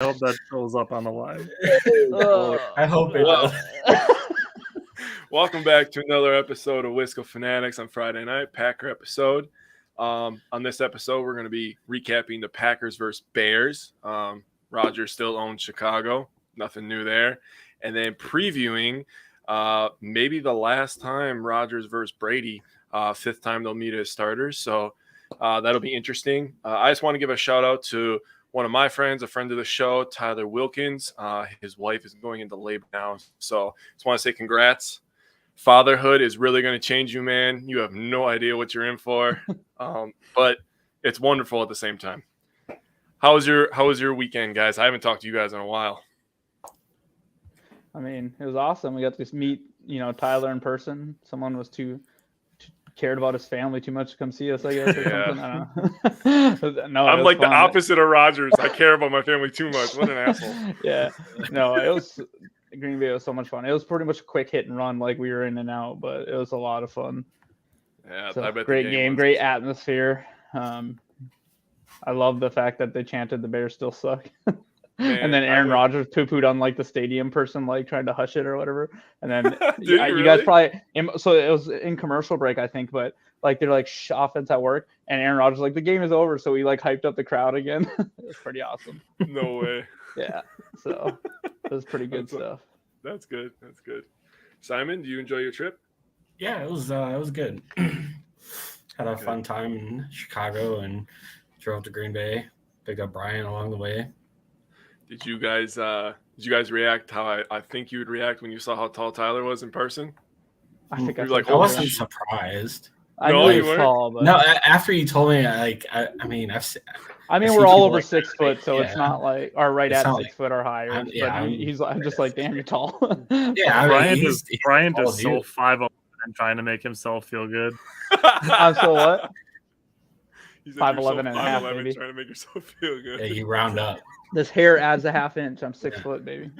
I hope that shows up on the live. I hope it does. Welcome back to another episode of Wisco Fanatics on Friday night, Packer episode. On this episode, we're going to be recapping the Packers versus Bears. Rodgers still owns Chicago. Nothing new there. And then previewing maybe the last time Rodgers versus Brady, fifth time they'll meet as starters. So that'll be interesting. I just want to give a shout out to one of my friends, a friend of the show, Tyler Wilkins. His wife is going into labor now. So just want to say congrats. Fatherhood is really going to change you, man. You have no idea what you're in for. But it's wonderful at the same time. How was your weekend, guys? I haven't talked to you guys in a while. I mean, it was awesome. We got to meet, Tyler in person. Someone was too cared about his family too much to come see us, I guess. Or something. I don't know. No, I'm like fun. The opposite of Rodgers. I care about my family too much. What an asshole. Yeah. No, it was Green Bay was so much fun. It was pretty much a quick hit and run, like we were in and out, but it was a lot of fun. Yeah, so, I bet great game, great atmosphere. I love the fact that they chanted the Bears still suck. Man, and then Aaron Rodgers poo-pooed on like the stadium person, like trying to hush it or whatever. And then you guys probably, so it was in commercial break, I think, but like they're like offense at work, and Aaron Rodgers like the game is over, so he like hyped up the crowd again. It was pretty awesome. No way. Yeah, so it was pretty good stuff. That's good. That's good. Simon, do you enjoy your trip? Yeah, it was good. Had a fun time in Chicago and drove to Green Bay. Picked up Brian along the way. Did you guys react how I think you would react when you saw how tall Tyler was in person? I think I wasn't surprised. I knew he was tall, but no. After you told me, we're all over 6 foot, so it's not like or right at 6 foot or higher. I'm just like, damn, you're tall. Yeah, Brian is so 5'11" and trying to make himself feel good. I'm so what? 5'11" and a half, baby. Trying to make yourself feel good. Yeah, you round up. This hair adds a half inch. I'm 6 foot, baby.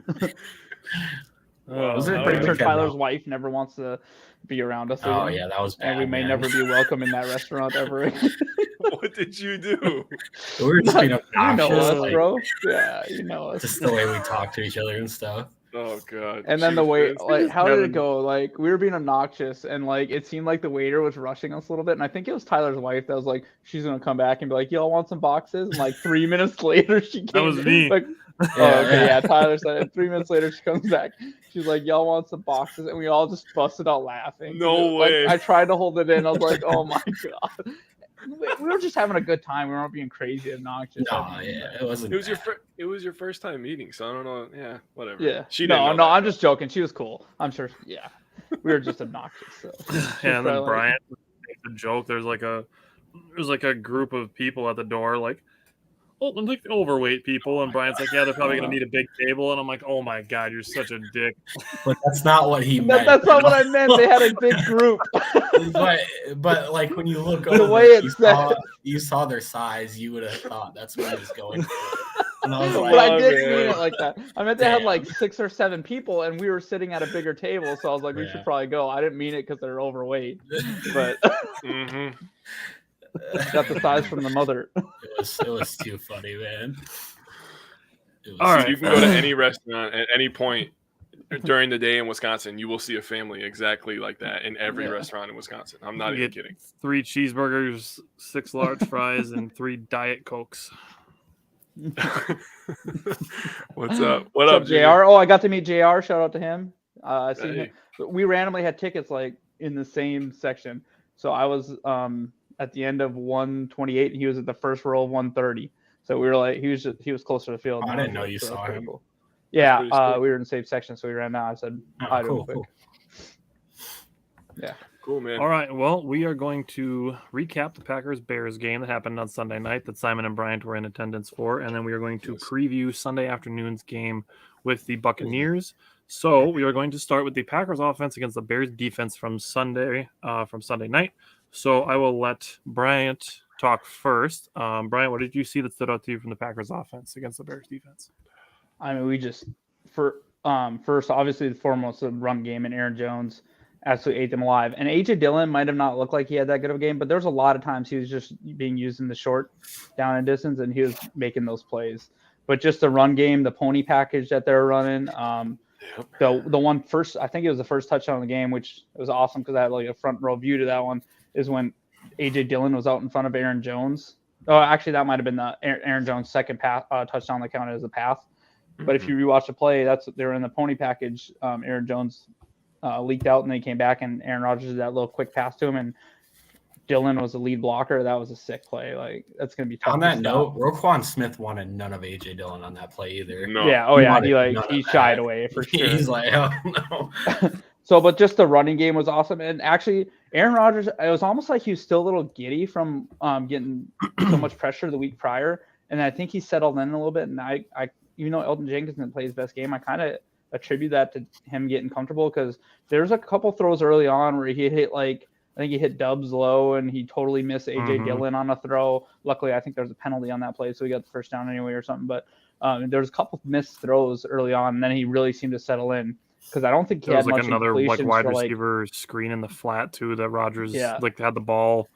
Tyler's wife never wants to be around us. Oh, yeah, that was bad. And we may never be welcome in that restaurant ever again. What did you do? We were just being obnoxious. You know us, bro. Yeah, you know us. Just the way we talk to each other and stuff. Oh, God. And then the way, like, how did it go? Like, we were being obnoxious, and, like, it seemed like the waiter was rushing us a little bit. And I think it was Tyler's wife that was like, she's going to come back and be like, y'all want some boxes? And, like, 3 minutes later, she came. That was me. Like, yeah, Tyler said it. 3 minutes later, she comes back. She's like, y'all want some boxes? And we all just busted out laughing. No way. Like, I tried to hold it in. I was like, oh, my God. We were just having a good time. We weren't being crazy obnoxious. No, yeah, it wasn't. It was your first time meeting, so I don't know. Yeah, whatever. Yeah. No, I'm just joking. She was cool. I'm sure. Yeah, we were just obnoxious. So. Yeah, and then Brian makes a joke. There's like a group of people at the door, like, like overweight people, and Brian's like, yeah, they're probably gonna need a big table, and I'm like, oh my God, you're such a dick. But that's not what he meant. That's not what I meant. They had a big group. but like when you look the over, way you saw their size, you would have thought that's what he was going for. And I was like, but I didn't mean it like that. I meant they had like 6 or 7 people, and we were sitting at a bigger table, so I was like, we should probably go. I didn't mean it because they're overweight, but. Got the size from the mother. It was too funny, man. All right, you can go to any restaurant at any point during the day in Wisconsin. You will see a family exactly like that in every restaurant in Wisconsin. I'm not even kidding. 3 cheeseburgers, 6 large fries, and 3 Diet Cokes. What's up? What up, JR? Oh, I got to meet JR. Shout out to him. I seen him. We randomly had tickets like in the same section. So I was at the end of 128, and he was at the first row of 130. So we were like, he was closer to the field. I didn't know you saw him. Cool. Yeah, we were in the same section, so we ran out. I said, hi to him quick. Yeah. Cool, man. All right, well, we are going to recap the Packers-Bears game that happened on Sunday night that Simon and Bryant were in attendance for, and then we are going to preview Sunday afternoon's game with the Buccaneers. So we are going to start with the Packers offense against the Bears defense from Sunday night. So I will let Bryant talk first. Bryant, what did you see that stood out to you from the Packers offense against the Bears defense? I mean, we just first, obviously the foremost, the run game, and Aaron Jones absolutely ate them alive. And AJ Dillon might have not looked like he had that good of a game, but there's a lot of times he was just being used in the short down and distance, and he was making those plays. but just the run game, the pony package that they're running. The one first, I think it was the first touchdown of the game, which was awesome because I had like a front row view to that one, is when AJ Dillon was out in front of Aaron Jones. Oh, actually, that might have been the Aaron Jones' second pass touchdown that counted as a pass. But if you rewatch the play, they were in the pony package. Aaron Jones leaked out, and then he came back, and Aaron Rodgers did that little quick pass to him, and Dillon was the lead blocker. That was a sick play. Like, that's going to be tough. On that note, Roquan Smith wanted none of AJ Dillon on that play either. No. Yeah. Oh, yeah. He shied away for sure. He's like, oh, no. So, but just the running game was awesome. And actually, Aaron Rodgers, it was almost like he was still a little giddy from getting so much pressure the week prior. And I think he settled in a little bit. And I even though Elton Jenkins didn't play his best game, I kind of attribute that to him getting comfortable, because there's a couple throws early on where he hit I think he hit Dubs low, and he totally missed AJ Dillon on a throw. Luckily, I think there's a penalty on that play, so he got the first down anyway or something. But there's a couple missed throws early on, and then he really seemed to settle in, because I don't think he There had was like much another like incompletions wide for, receiver screen in the flat too that Rodgers Yeah. like had the ball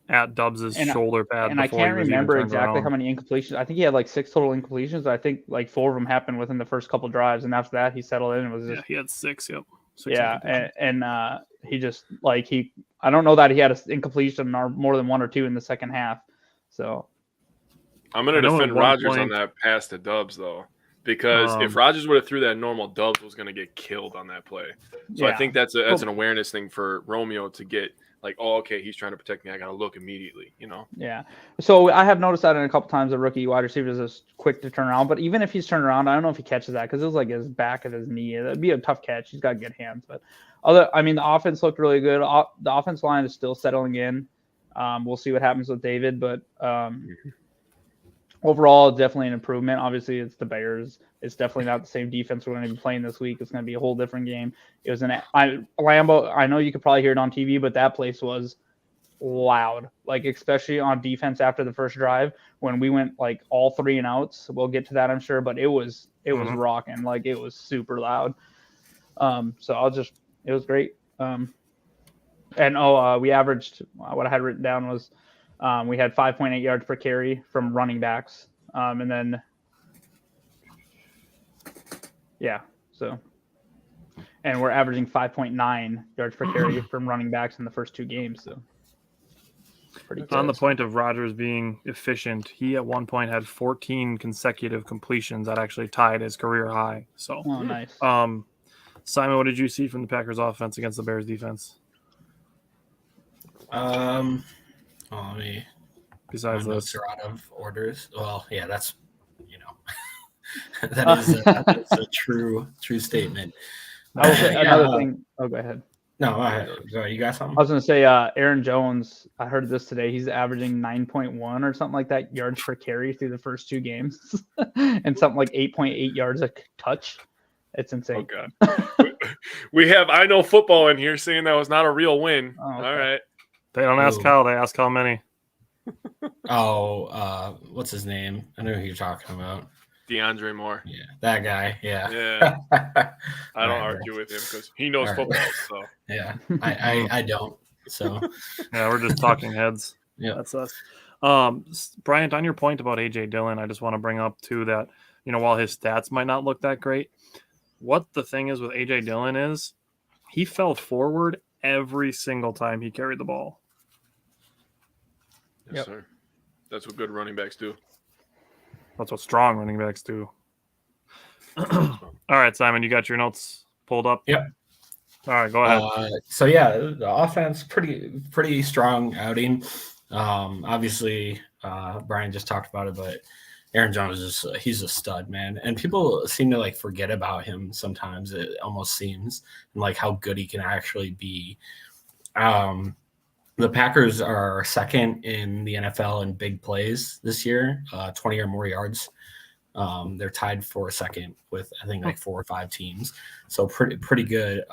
at Dubs' shoulder pad. And I before can't he was even remember turned exactly around. how many incompletions. I think he had like 6 total incompletions. I think like 4 of them happened within the first couple drives, and after that he settled in and was Yeah, just he had 6. Yep. 6 yeah. And he just like I don't know that he had an incompletion or more than 1 or 2 in the second half. So I'm going to defend Rodgers on that pass to Dubs, though, because if Rodgers would have threw that normal, Dubs was going to get killed on that play. So I think that's an awareness thing for Romeo to get like, oh, okay, he's trying to protect me. I got to look immediately, you know? Yeah. So I have noticed that in a couple times, a rookie wide receiver is quick to turn around. But even if he's turned around, I don't know if he catches that, because it was like his back of his knee. It'd be a tough catch. He's got good hands. But the offense looked really good. The offense line is still settling in. We'll see what happens with David, but overall, definitely an improvement. Obviously, it's the Bears. It's definitely not the same defense we're going to be playing this week. It's going to be a whole different game. It was Lambeau. I know you could probably hear it on TV, but that place was loud, like especially on defense after the first drive when we went like all 3 and outs. We'll get to that, I'm sure, but it was rocking. Like, it was super loud. So it was great. We averaged, what I had written down was we had 5.8 yards per carry from running backs. And then, and we're averaging 5.9 yards per carry from running backs in the first 2 games. So pretty good. On the point of Rodgers being efficient, he at one point had 14 consecutive completions that actually tied his career high. So, nice. Simon, what did you see from the Packers offense against the Bears defense? Besides those this, are out of orders. Well, yeah, that's that is a true statement. Another thing. Oh, go ahead. No, you got something? I was going to say, Aaron Jones, I heard this today. He's averaging 9.1 or something like that yards per carry through the first 2 games, and something like 8.8 yards a touch. It's insane. Oh, God. We have I Know Football in here saying that was not a real win. Oh, okay. All right. they don't ask how, they ask how many. What's his name? I know who you're talking about. DeAndre Moore. Yeah, that guy. Yeah. Yeah. I don't argue with him because he knows football. So yeah, I don't. So yeah, we're just talking heads. Yeah, that's us. Bryant, on your point about AJ Dillon, I just want to bring up too that while his stats might not look that great, what the thing is with AJ Dillon is he fell forward every single time he carried the ball. Yes, sir. That's what good running backs do. That's what strong running backs do. All right, Simon, you got your notes pulled up? Yep. All right, go ahead. So yeah, the offense pretty strong outing. Obviously, Brian just talked about it, but Aaron Jones he's a stud, man. And people seem to like forget about him sometimes. It almost seems, and like how good he can actually be. The Packers are second in the NFL in big plays this year, 20 or more yards. They're tied for second with, I think, like 4 or 5 teams. So pretty good.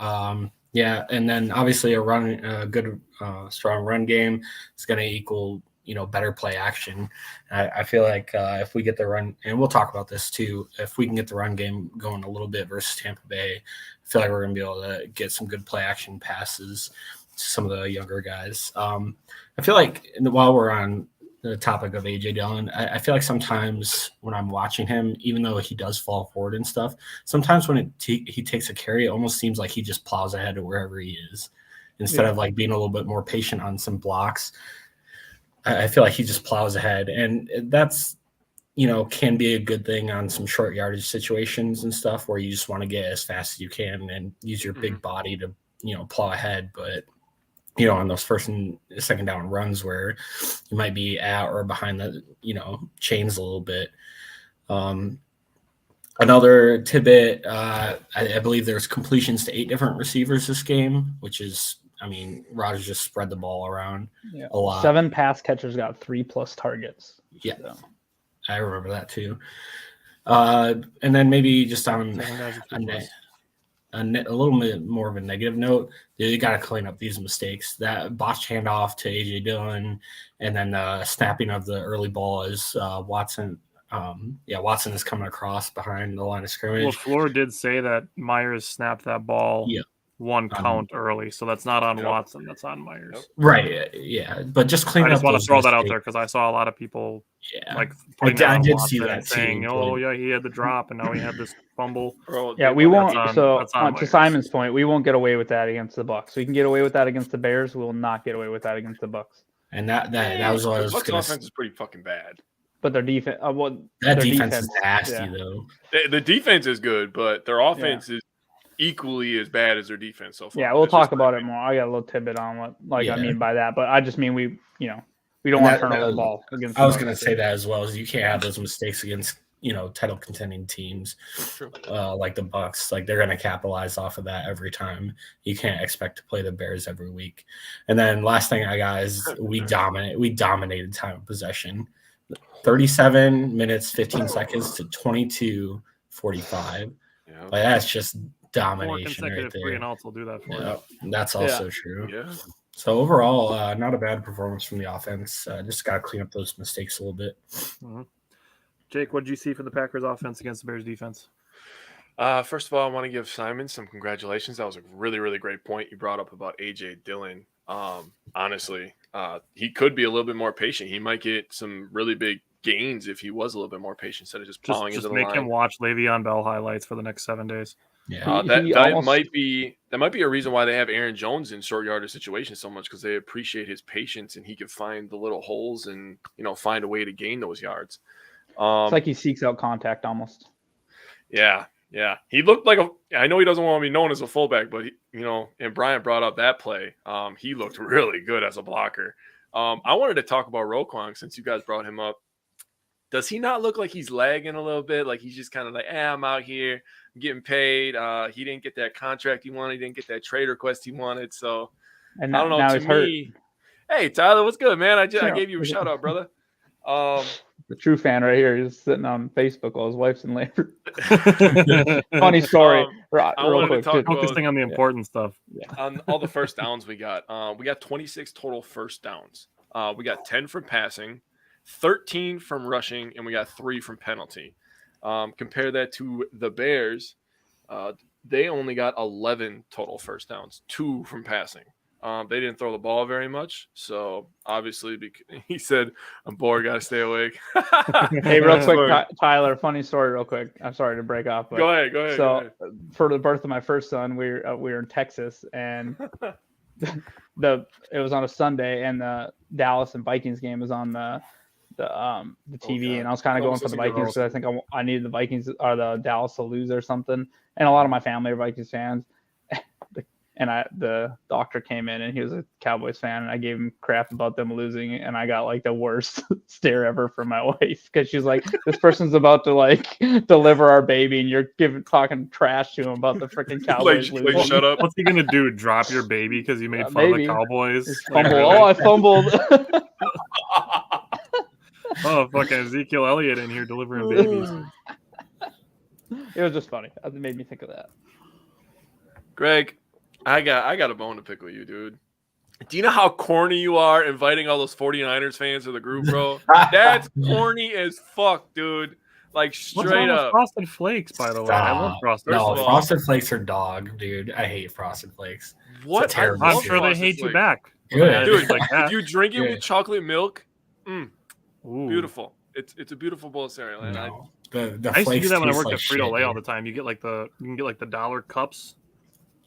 Yeah, and then obviously a good, strong run game is going to equal, better play action. I feel like if we get the run, and we'll talk about this too, if we can get the run game going a little bit versus Tampa Bay, I feel like we're going to be able to get some good play action passes to some of the younger guys. I feel like while we're on the topic of AJ Dillon, I feel like sometimes when I'm watching him, even though he does fall forward and stuff, sometimes when he takes a carry, it almost seems like he just plows ahead to wherever he is instead of like being a little bit more patient on some blocks. I feel like he just plows ahead, and that's, can be a good thing on some short yardage situations and stuff where you just want to get as fast as you can and use your big body to, plow ahead. But, on those first and second down runs where you might be at or behind the, chains a little bit. Another tidbit, I believe there's completions to 8 different receivers this game, which is, Rodgers just spread the ball around a lot. 7 pass catchers got 3+ targets. Yeah, so. I remember that too. And then maybe just on a little bit more of a negative note, you got to clean up these mistakes. That botched handoff to AJ Dillon, and then snapping of the early ball is Watson. Watson is coming across behind the line of scrimmage. Well, Floor did say that Myers snapped that ball one count early, so that's not on Watson, that's on Myers. Right, yeah. But just clean up. I just want to throw that out there because I saw a lot of people I did see that saying, he had the drop and now he had this fumble. We won't. To Simon's point, we won't get away with that against the Bucs. We can get away with that against the Bears. We will not get away with that against the Bucs. And that was what I was going to say. The offense is pretty fucking bad. But their defense, that defense is nasty though. The defense is good, but their offense is equally as bad as their defense so far. Yeah, we'll talk about it more. I got a little tidbit on what I mean by that, but I just mean we don't want to turn over the ball against. I was going to say that as well. Is you can't have those mistakes against title contending teams like the Bucs. Like they're going to capitalize off of that every time. You can't expect to play the Bears every week. And then last thing I got is we dominated time of possession. 37 minutes 15 seconds to 22:45. Yeah. Like that's just domination right there. 3-and-outs will do that for you. That's also true. Yeah. So overall, not a bad performance from the offense. Just got to clean up those mistakes a little bit. Mm-hmm. Jake, what did you see for the Packers offense against the Bears defense? First of all, I want to give Simon some congratulations. That was a really, really great point you brought up about AJ Dillon. Honestly, he could be a little bit more patient. He might get some really big gains if he was a little bit more patient instead of just plowing into the line. Just make him watch Le'Veon Bell highlights for the next 7 days. Yeah, that might be a reason why they have Aaron Jones in short yardage situations so much, because they appreciate his patience and he can find the little holes and find a way to gain those yards. It's like he seeks out contact almost. Yeah. He looked like I know he doesn't want to be known as a fullback, but and Brian brought up that play. He looked really good as a blocker. I wanted to talk about Roquan since you guys brought him up. Does he not look like he's lagging a little bit? Like he's just kind of like, I'm out here getting paid. He didn't get that contract he wanted. He didn't get that trade request he wanted. So and I don't know. To me, hey Tyler, what's good, man? I gave you a shout out, brother. The true fan right here. He's sitting on Facebook while his wife's in labor. Funny story. Focusing on the important stuff. On all the first downs we got 26 total first downs. We got 10 from passing, 13 from rushing, and we got 3 from penalty. Compare that to the Bears. They only got 11 total first downs, 2 from passing. They didn't throw the ball very much. So obviously, he said, I'm bored, got to stay awake. Hey, real quick, Tyler, funny story real quick. I'm sorry to break off. But go ahead. So for the birth of my first son, we were in Texas, and it was on a Sunday, and the Dallas and Vikings game was on the TV, and I was kind of going for the Vikings because I think I needed the Vikings or the Dallas to lose or something. And a lot of my family are Vikings fans. And the doctor came in and he was a Cowboys fan, and I gave him crap about them losing, and I got like the worst stare ever from my wife because she's like, this person's about to deliver our baby and you're talking trash to him about the freaking Cowboys losing. Like, shut up. What's he gonna do? Drop your baby because you made fun of the Cowboys? I fumbled. Oh, fucking Ezekiel Elliott in here delivering babies. It was just funny. It made me think of that. Greg, I got a bone to pick with you, dude. Do you know how corny you are inviting all those 49ers fans to the group, bro? That's corny as fuck, dude. Like, straight up. Frosted Flakes, by the way. I love Frosted Flakes. No, Frosted Flakes are dog, dude. I hate Frosted Flakes. What? I'm sure they hate you back. Good. Dude, if you drink it with chocolate milk, Ooh. Beautiful. It's a beautiful bowl cereal. And No, the I used to do flakes that when I taste worked like at Frito Lay shit, all the dude. time. You can get like the dollar cups,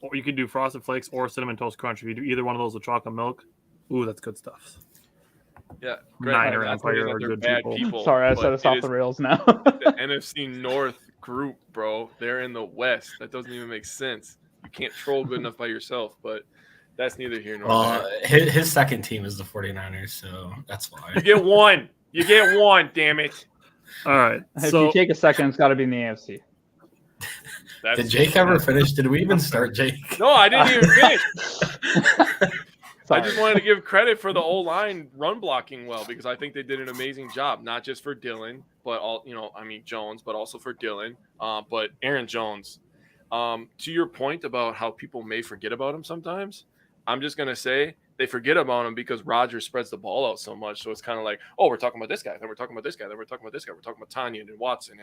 or you could do Frosted Flakes or Cinnamon Toast Crunch. If you do either one of those with chocolate milk, ooh, that's good stuff. yeah, great. Niner I'm not saying Empire that are they're good bad people. people. Sorry, I but set us it off is the rails now. the NFC North group, bro. They're in the West. That doesn't even make sense. You can't troll good enough by yourself, but that's neither here nor Well, there. his second team is the 49ers, so that's why. You get one. You get one, damn it. All right. If So you take a second, it's got to be in the AFC. That's Did Jake ever finish? Did we even start, Jake? No, I didn't even finish. I Sorry. just wanted to give credit for the O-line run blocking well because I think they did an amazing job, not just for Dylan, but Jones, but also for Dylan. But Aaron Jones, to your point about how people may forget about him sometimes, I'm just gonna say they forget about him because Rodgers spreads the ball out so much. So it's kind of like, oh, we're talking about this guy, then we're talking about this guy, then we're talking about this guy, we're talking about Tanya and Watson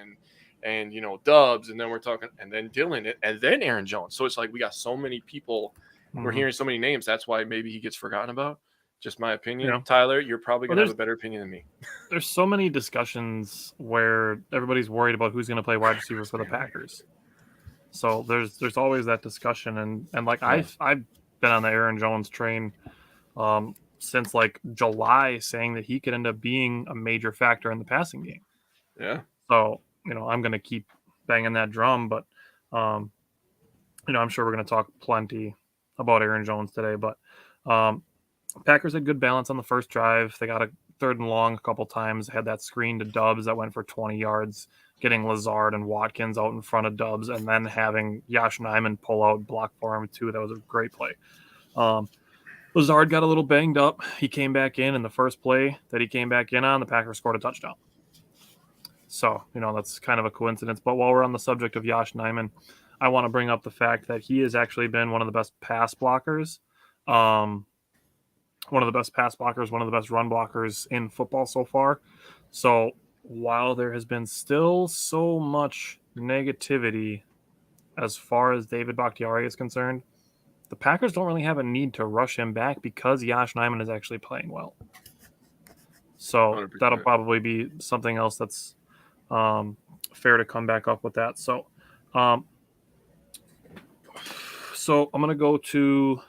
and Dubs, and then we're talking, and then Dylan, and then Aaron Jones. So it's like we got so many people. We're hearing so many names. That's why maybe he gets forgotten about. Just my opinion. Yeah. Tyler, you're probably going to have there's- a better opinion than me. there's so many discussions where everybody's worried about who's going to play wide receiver for the Packers. So there's always that discussion, and like I've been on the Aaron Jones train since like July, saying that he could end up being a major factor in the passing game. Yeah. So I'm going to keep banging that drum, but I'm sure we're going to talk plenty about Aaron Jones today. But Packers had good balance on the first drive. They got a 3rd and long a couple times. Had that screen to Dubs that went for 20 yards, getting Lazard and Watkins out in front of Dubs, and then having Yosh Nijman pull out block for him too. That was a great play. Lazard got a little banged up. He came back in the first play that he came back in on, the Packers scored a touchdown. So, that's kind of a coincidence. But while we're on the subject of Yosh Nijman, I want to bring up the fact that he has actually been one of the best pass blockers, one of the best pass blockers, one of the best run blockers in football so far. So while there has been still so much negativity as far as David Bakhtiari is concerned, the Packers don't really have a need to rush him back because Yosh Nijman is actually playing well. So 100%. that'll probably be something else that's fair to come back up with that. So I'm going to go to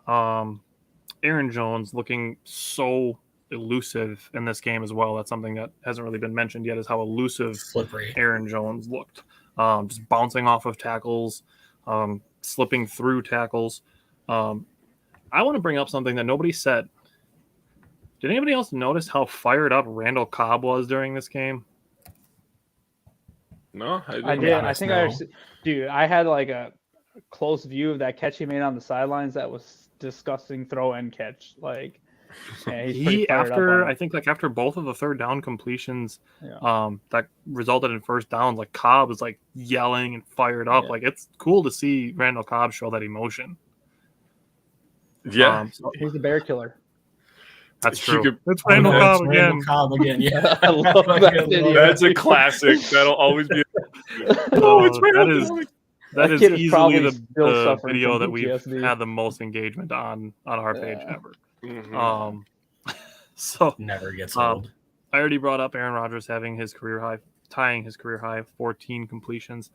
Aaron Jones looking so elusive in this game as well. That's something that hasn't really been mentioned yet, is how elusive Slippery. Aaron Jones looked. Just bouncing off of tackles, slipping through tackles. I want to bring up something that nobody said. Did anybody else notice how fired up Randall Cobb was during this game? No, I did. I think I had like a close view of that catch he made on the sidelines. That was disgusting throw and catch. Like, yeah, he's pretty fired up on it. I think after both of the 3rd down completions, that resulted in 1st downs, like Cobb was like yelling and fired up. Yeah. Like, it's cool to see Randall Cobb show that emotion. Yeah. He's the bear killer. That's You true. could- It's Randall Cobb again. Randall Cobb again. Yeah, I love that video. That's a classic. That'll always be. Oh, it's Randall Cobb. That is kid is easily probably the still suffering video from that we've PTSD. had the most engagement on our page ever. Mhm. So never gets old. I already brought up Aaron Rodgers tying his career high of 14 completions.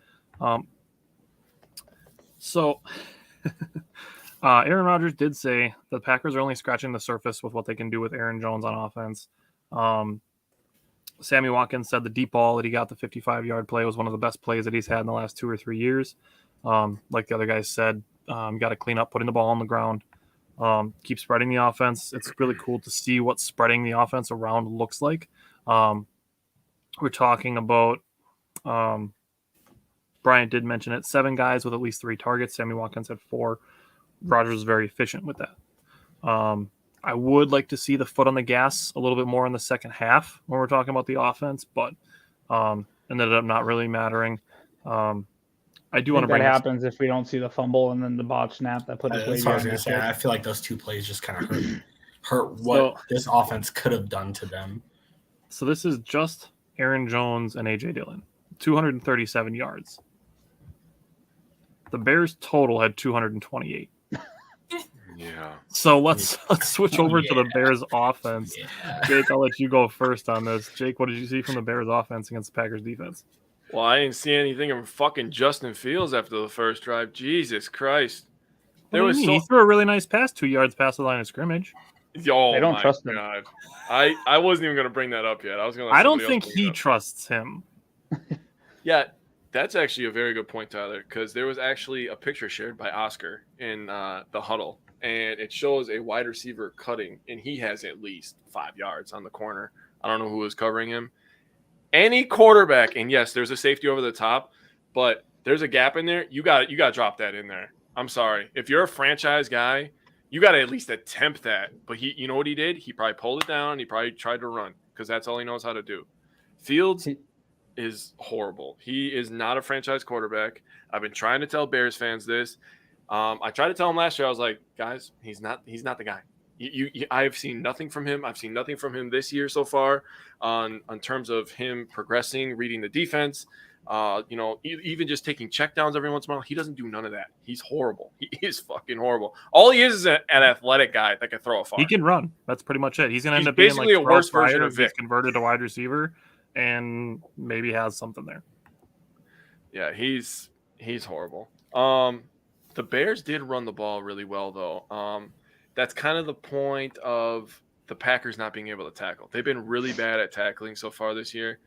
Aaron Rodgers did say the Packers are only scratching the surface with what they can do with Aaron Jones on offense. Sammy Watkins said the deep ball that he got, the 55-yard play, was one of the best plays that he's had in the last 2 or 3 years. Like the other guys said, got to clean up putting the ball on the ground. Keep spreading the offense. It's really cool to see what spreading the offense around looks like. We're talking about, Bryant did mention it, 7 guys with at least 3 targets. Sammy Watkins had 4. Rodgers was very efficient with that. I would like to see the foot on the gas a little bit more in the second half when we're talking about the offense, but ended up not really mattering. I do want to bring that happens if we don't see the fumble and then the botch snap that put his That's what I was going to say. I feel like those 2 plays just kind of hurt what this offense could have done to them. So this is just Aaron Jones and A.J. Dillon, 237 yards. The Bears total had 228. Yeah. So let's switch over to the Bears offense. Yeah. Jake, I'll let you go first on this. Jake, what did you see from the Bears offense against the Packers defense? Well, I didn't see anything of fucking Justin Fields after the first drive. Jesus Christ. What do you mean? He threw a really nice pass 2 yards past the line of scrimmage. Oh, They don't my trust him. God. I wasn't even going to bring that up yet. I was going to. I don't think he trusts him. Yeah, that's actually a very good point, Tyler, because there was actually a picture shared by Oscar in the huddle, and it shows a wide receiver cutting, and he has at least 5 yards on the corner. I don't know who was covering him. Any quarterback, and yes, there's a safety over the top, but there's a gap in there. You got to drop that in there. I'm sorry. If you're a franchise guy, you got to at least attempt that. But you know what he did? He probably pulled it down. He probably tried to run because that's all he knows how to do. Fields is horrible. He is not a franchise quarterback. I've been trying to tell Bears fans this. I tried to tell him last year. I was like, guys, he's not the guy. I've seen nothing from him. I've seen nothing from him this year so far on terms of him progressing, reading the defense. Even just taking checkdowns every once in a while. He doesn't do none of that. He's horrible. He is fucking horrible. All he is an athletic guy that can throw a far. He can run. That's pretty much it. He's going to end up basically being like a worse version of Vic. Vic. Converted to wide receiver and maybe has something there. Yeah, he's horrible. The Bears did run the ball really well, though. That's kind of the point of the Packers not being able to tackle. They've been really bad at tackling so far this year.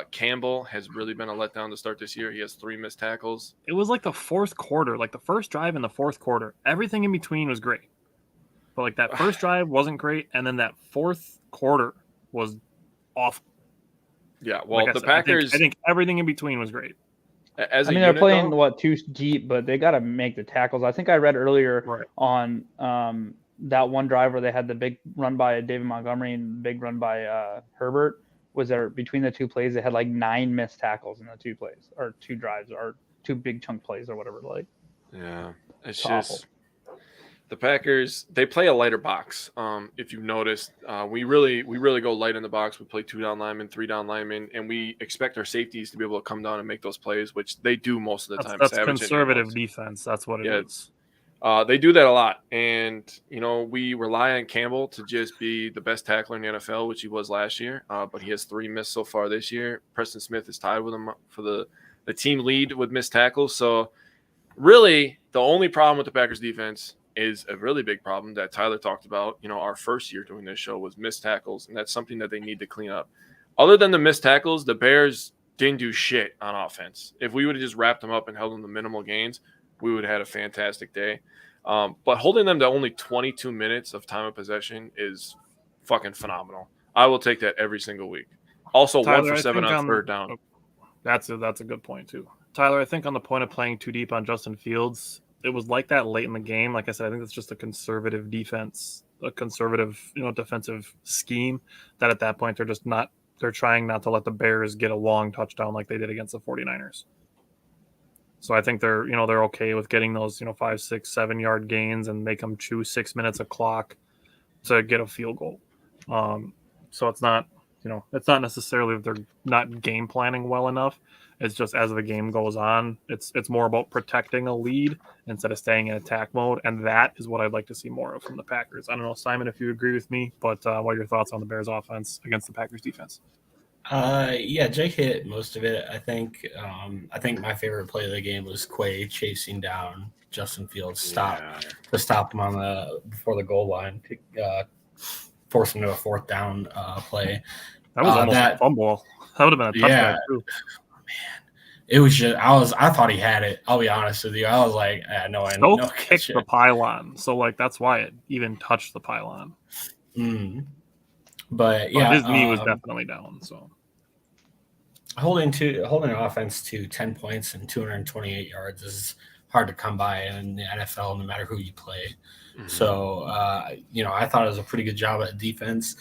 Campbell has really been a letdown to start this year. He has 3 missed tackles. It was like the fourth quarter, like the first drive in the fourth quarter. Everything in between was great. But like that first drive wasn't great, and then that fourth quarter was awful. Yeah, well, like the Packers. I think everything in between was great. They're playing too deep, but they got to make the tackles. I think I read earlier on that one drive where they had the big run by David Montgomery and big run by Herbert. Was there between the 2 plays? They had like 9 missed tackles in the 2 plays or 2 drives or 2 big chunk plays or whatever. Like, yeah, it's just awful. The Packers, they play a lighter box. If you've noticed, we really go light in the box. We play 2 down linemen, 3 down linemen, and we expect our safeties to be able to come down and make those plays, which they do most of the time. That's conservative defense. That's what it is. They do that a lot, and we rely on Campbell to just be the best tackler in the NFL, which he was last year. But he has 3 missed so far this year. Preston Smith is tied with him for the team lead with missed tackles. So, really, the only problem with the Packers defense is a really big problem that Tyler talked about. Our first year doing this show was missed tackles, and that's something that they need to clean up. Other than the missed tackles, the Bears didn't do shit on offense. If we would have just wrapped them up and held them to minimal gains, we would have had a fantastic day. But holding them to only 22 minutes of time of possession is fucking phenomenal. I will take that every single week. Also, Tyler, 1 for 7 on third down. That's a good point, too. Tyler, I think on the point of playing too deep on Justin Fields, it was like that late in the game. Like I said, I think it's just a conservative defense, a conservative, defensive scheme that at that point they're trying not to let the Bears get a long touchdown like they did against the 49ers. So I think they're okay with getting those, 5, 6, 7 yard gains and make them chew 6 minutes of clock to get a field goal. So it's not, it's not necessarily that they're not game planning well enough. It's just as the game goes on, it's more about protecting a lead instead of staying in attack mode, and that is what I'd like to see more of from the Packers. I don't know, Simon, if you agree with me, but what are your thoughts on the Bears' offense against the Packers' defense? Yeah, Jake hit most of it. I think my favorite play of the game was Quay chasing down Justin Fields to stop him on before the goal line, force him to a 4th down play. That was almost a fumble. That would have been a touchdown too. Man, it was just I thought he had it. I'll be honest with you. I was like, no, I know. Kicked the pylon, so like that's why it even touched the pylon. But yeah, his knee was definitely down. So holding an offense to 10 points and 228 yards is hard to come by in the NFL, no matter who you play. Mm-hmm. So I thought it was a pretty good job at defense.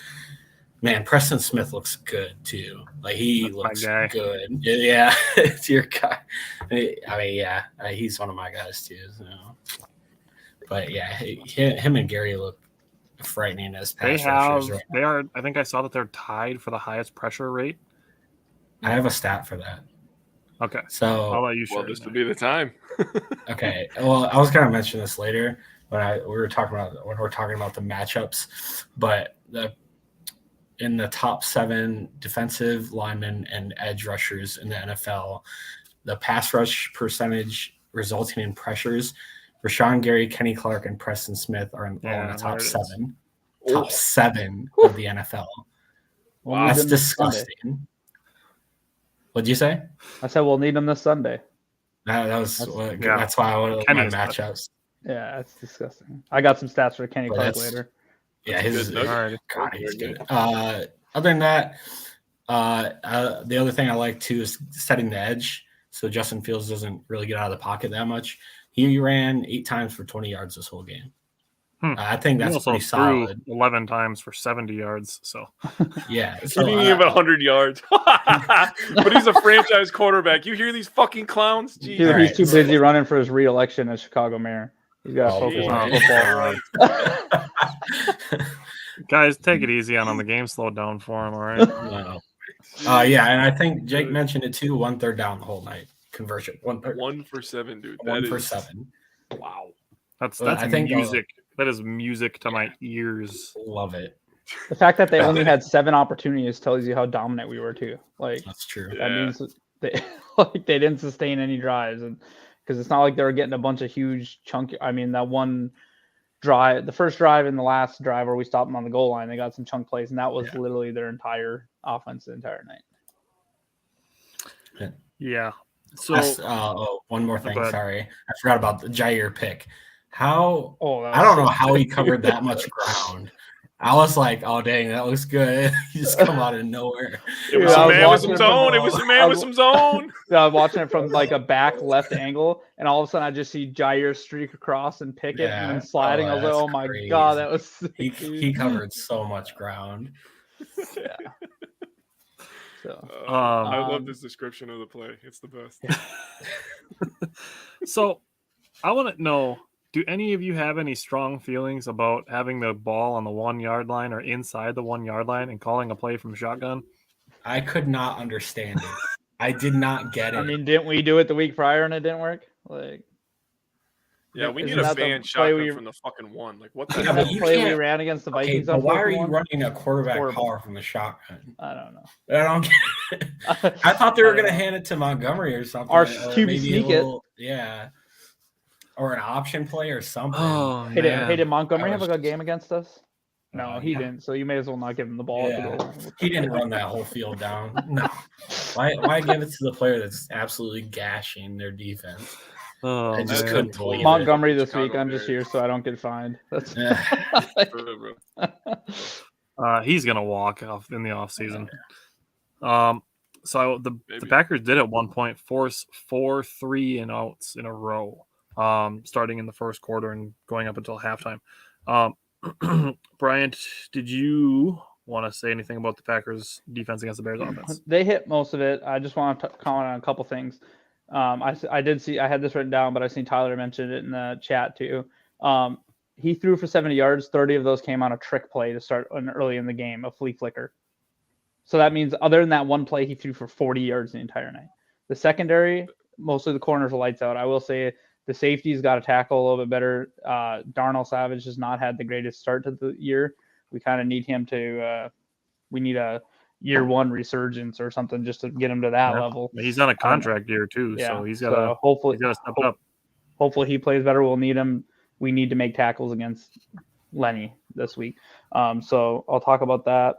Man, Preston Smith looks good too. Like he looks good. Yeah, it's your guy. I mean, yeah, he's one of my guys too. So. But yeah, him and Gary look frightening as pass rushers. Right they are. I think I saw that they're tied for the highest pressure rate. I have a stat for that. Okay, so I'll let you share. Well, this would be the time. Okay. Well, I was going to mention this later. when we're talking about the matchups, but in the top 7 defensive linemen and edge rushers in the NFL, the pass rush percentage resulting in pressures, Rashawn Gary, Kenny Clark, and Preston Smith are all in the top 7. Top 7 of the NFL. Wow. That's disgusting. What'd you say? I said we'll need them this Sunday. That's why I wanted my matchups. Yeah, that's disgusting. I got some stats for Kenny Clark later. Yeah, he's good. Other than that, the other thing I like too is setting the edge, so Justin Fields doesn't really get out of the pocket that much. He ran 8 times for 20 yards this whole game. I think that's pretty solid. 11 times for 70 yards. So yeah, he didn't even have 100 yards. But he's a franchise quarterback. You hear these fucking clowns? Dude, he's too busy running for his re-election as Chicago mayor. He's got to focus on football. Guys, take it easy on the game. Slow down for him, all right? Yeah, and I think Jake mentioned it too. 1/3 down the whole night conversion. 1 for 7, dude. 1 for 7. Wow, that's music. That is music to my ears. Love it. The fact that they only had 7 opportunities tells you how dominant we were too. Like that's true. That means they didn't sustain any drives, and because it's not like they were getting a bunch of huge chunk. I mean, that one drive, the first drive and the last drive where we stopped them on the goal line, they got some chunk plays, and that was literally their entire offense the entire night. Yeah. So one more thing. Sorry, I forgot about the Jair pick. I don't know how he covered that much ground. I was like, oh dang, that looks good. He just come out of nowhere. It was a man with some zone. It was a man with some zone. I was watching it from like a back left angle, and all of a sudden I just see Jair streak across and pick it and then sliding. I was like, oh my god, that was sick, he covered so much ground. Yeah. So I love this description of the play. It's the best. So I want to know, do any of you have any strong feelings about having the ball on the 1 yard line or inside the 1 yard line and calling a play from shotgun? I could not understand it. I did not get it. I mean, didn't we do it the week prior and it didn't work? Like, yeah, we need a ban shotgun from the fucking 1. Like, what the hell? Play we ran against the Vikings. But why are you running a quarterback power from the shotgun? I don't know. I don't get it. I thought they were going to hand it to Montgomery or something. Or QB sneak it. Yeah. Or an option play or something. Oh, hey, did Montgomery have a good game against us? No, he didn't. So you may as well not give him the ball. Yeah. He didn't run that whole field down. No. Why give it to the player that's absolutely gashing their defense? Oh, I just couldn't believe Montgomery this week. I'm just here so I don't get fined. That's he's gonna walk off in the offseason. So the Packers did at one point force 4 3-and-outs in a row, starting in the first quarter and going up until halftime. Bryant, did you want to say anything about the Packers' defense against the Bears' offense? They hit most of it. I just want to comment on a couple things. I did see, I had this written down, but I seen Tyler mentioned it in the chat too. He threw for 70 yards. 30 of those came on a trick play to start early in the game, a flea flicker. So that means other than that one play, he threw for 40 yards the entire night. The secondary, mostly the corners are lights out. I will say the safeties got to tackle a little bit better. Darnell Savage has not had the greatest start to the year. We kind of need him to we need a year one resurgence or something just to get him to that level. He's on a contract year too, so he's got to hopefully step up. Hopefully he plays better. We'll need him. We need to make tackles against Lenny this week. So I'll talk about that.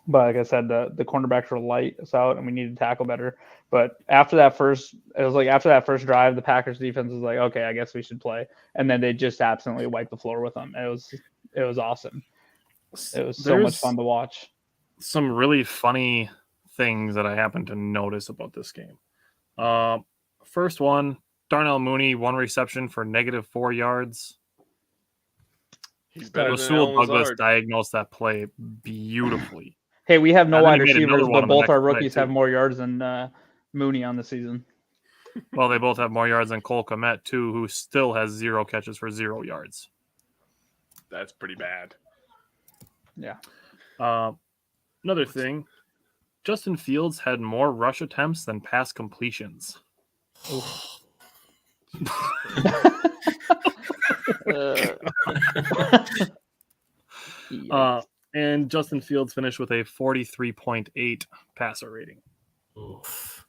But like I said, the cornerbacks were light us out, and we needed to tackle better. But after that first drive, the Packers defense was like, okay, I guess we should play. And then they just absolutely wiped the floor with them. It was awesome. It was so much fun to watch. Some really funny things that I happened to notice about this game. First one, Darnell Mooney, 1 reception for -4 yards. Rasul Douglas diagnosed that play beautifully. Hey, we have no wide receivers, but both our rookies have more yards than Mooney on the season. Well, they both have more yards than Cole Kmet, too, who still has 0 catches for 0 yards. That's pretty bad. Yeah. Another thing, Justin Fields had more rush attempts than pass completions. And Justin Fields finished with a 43.8 passer rating. Oof.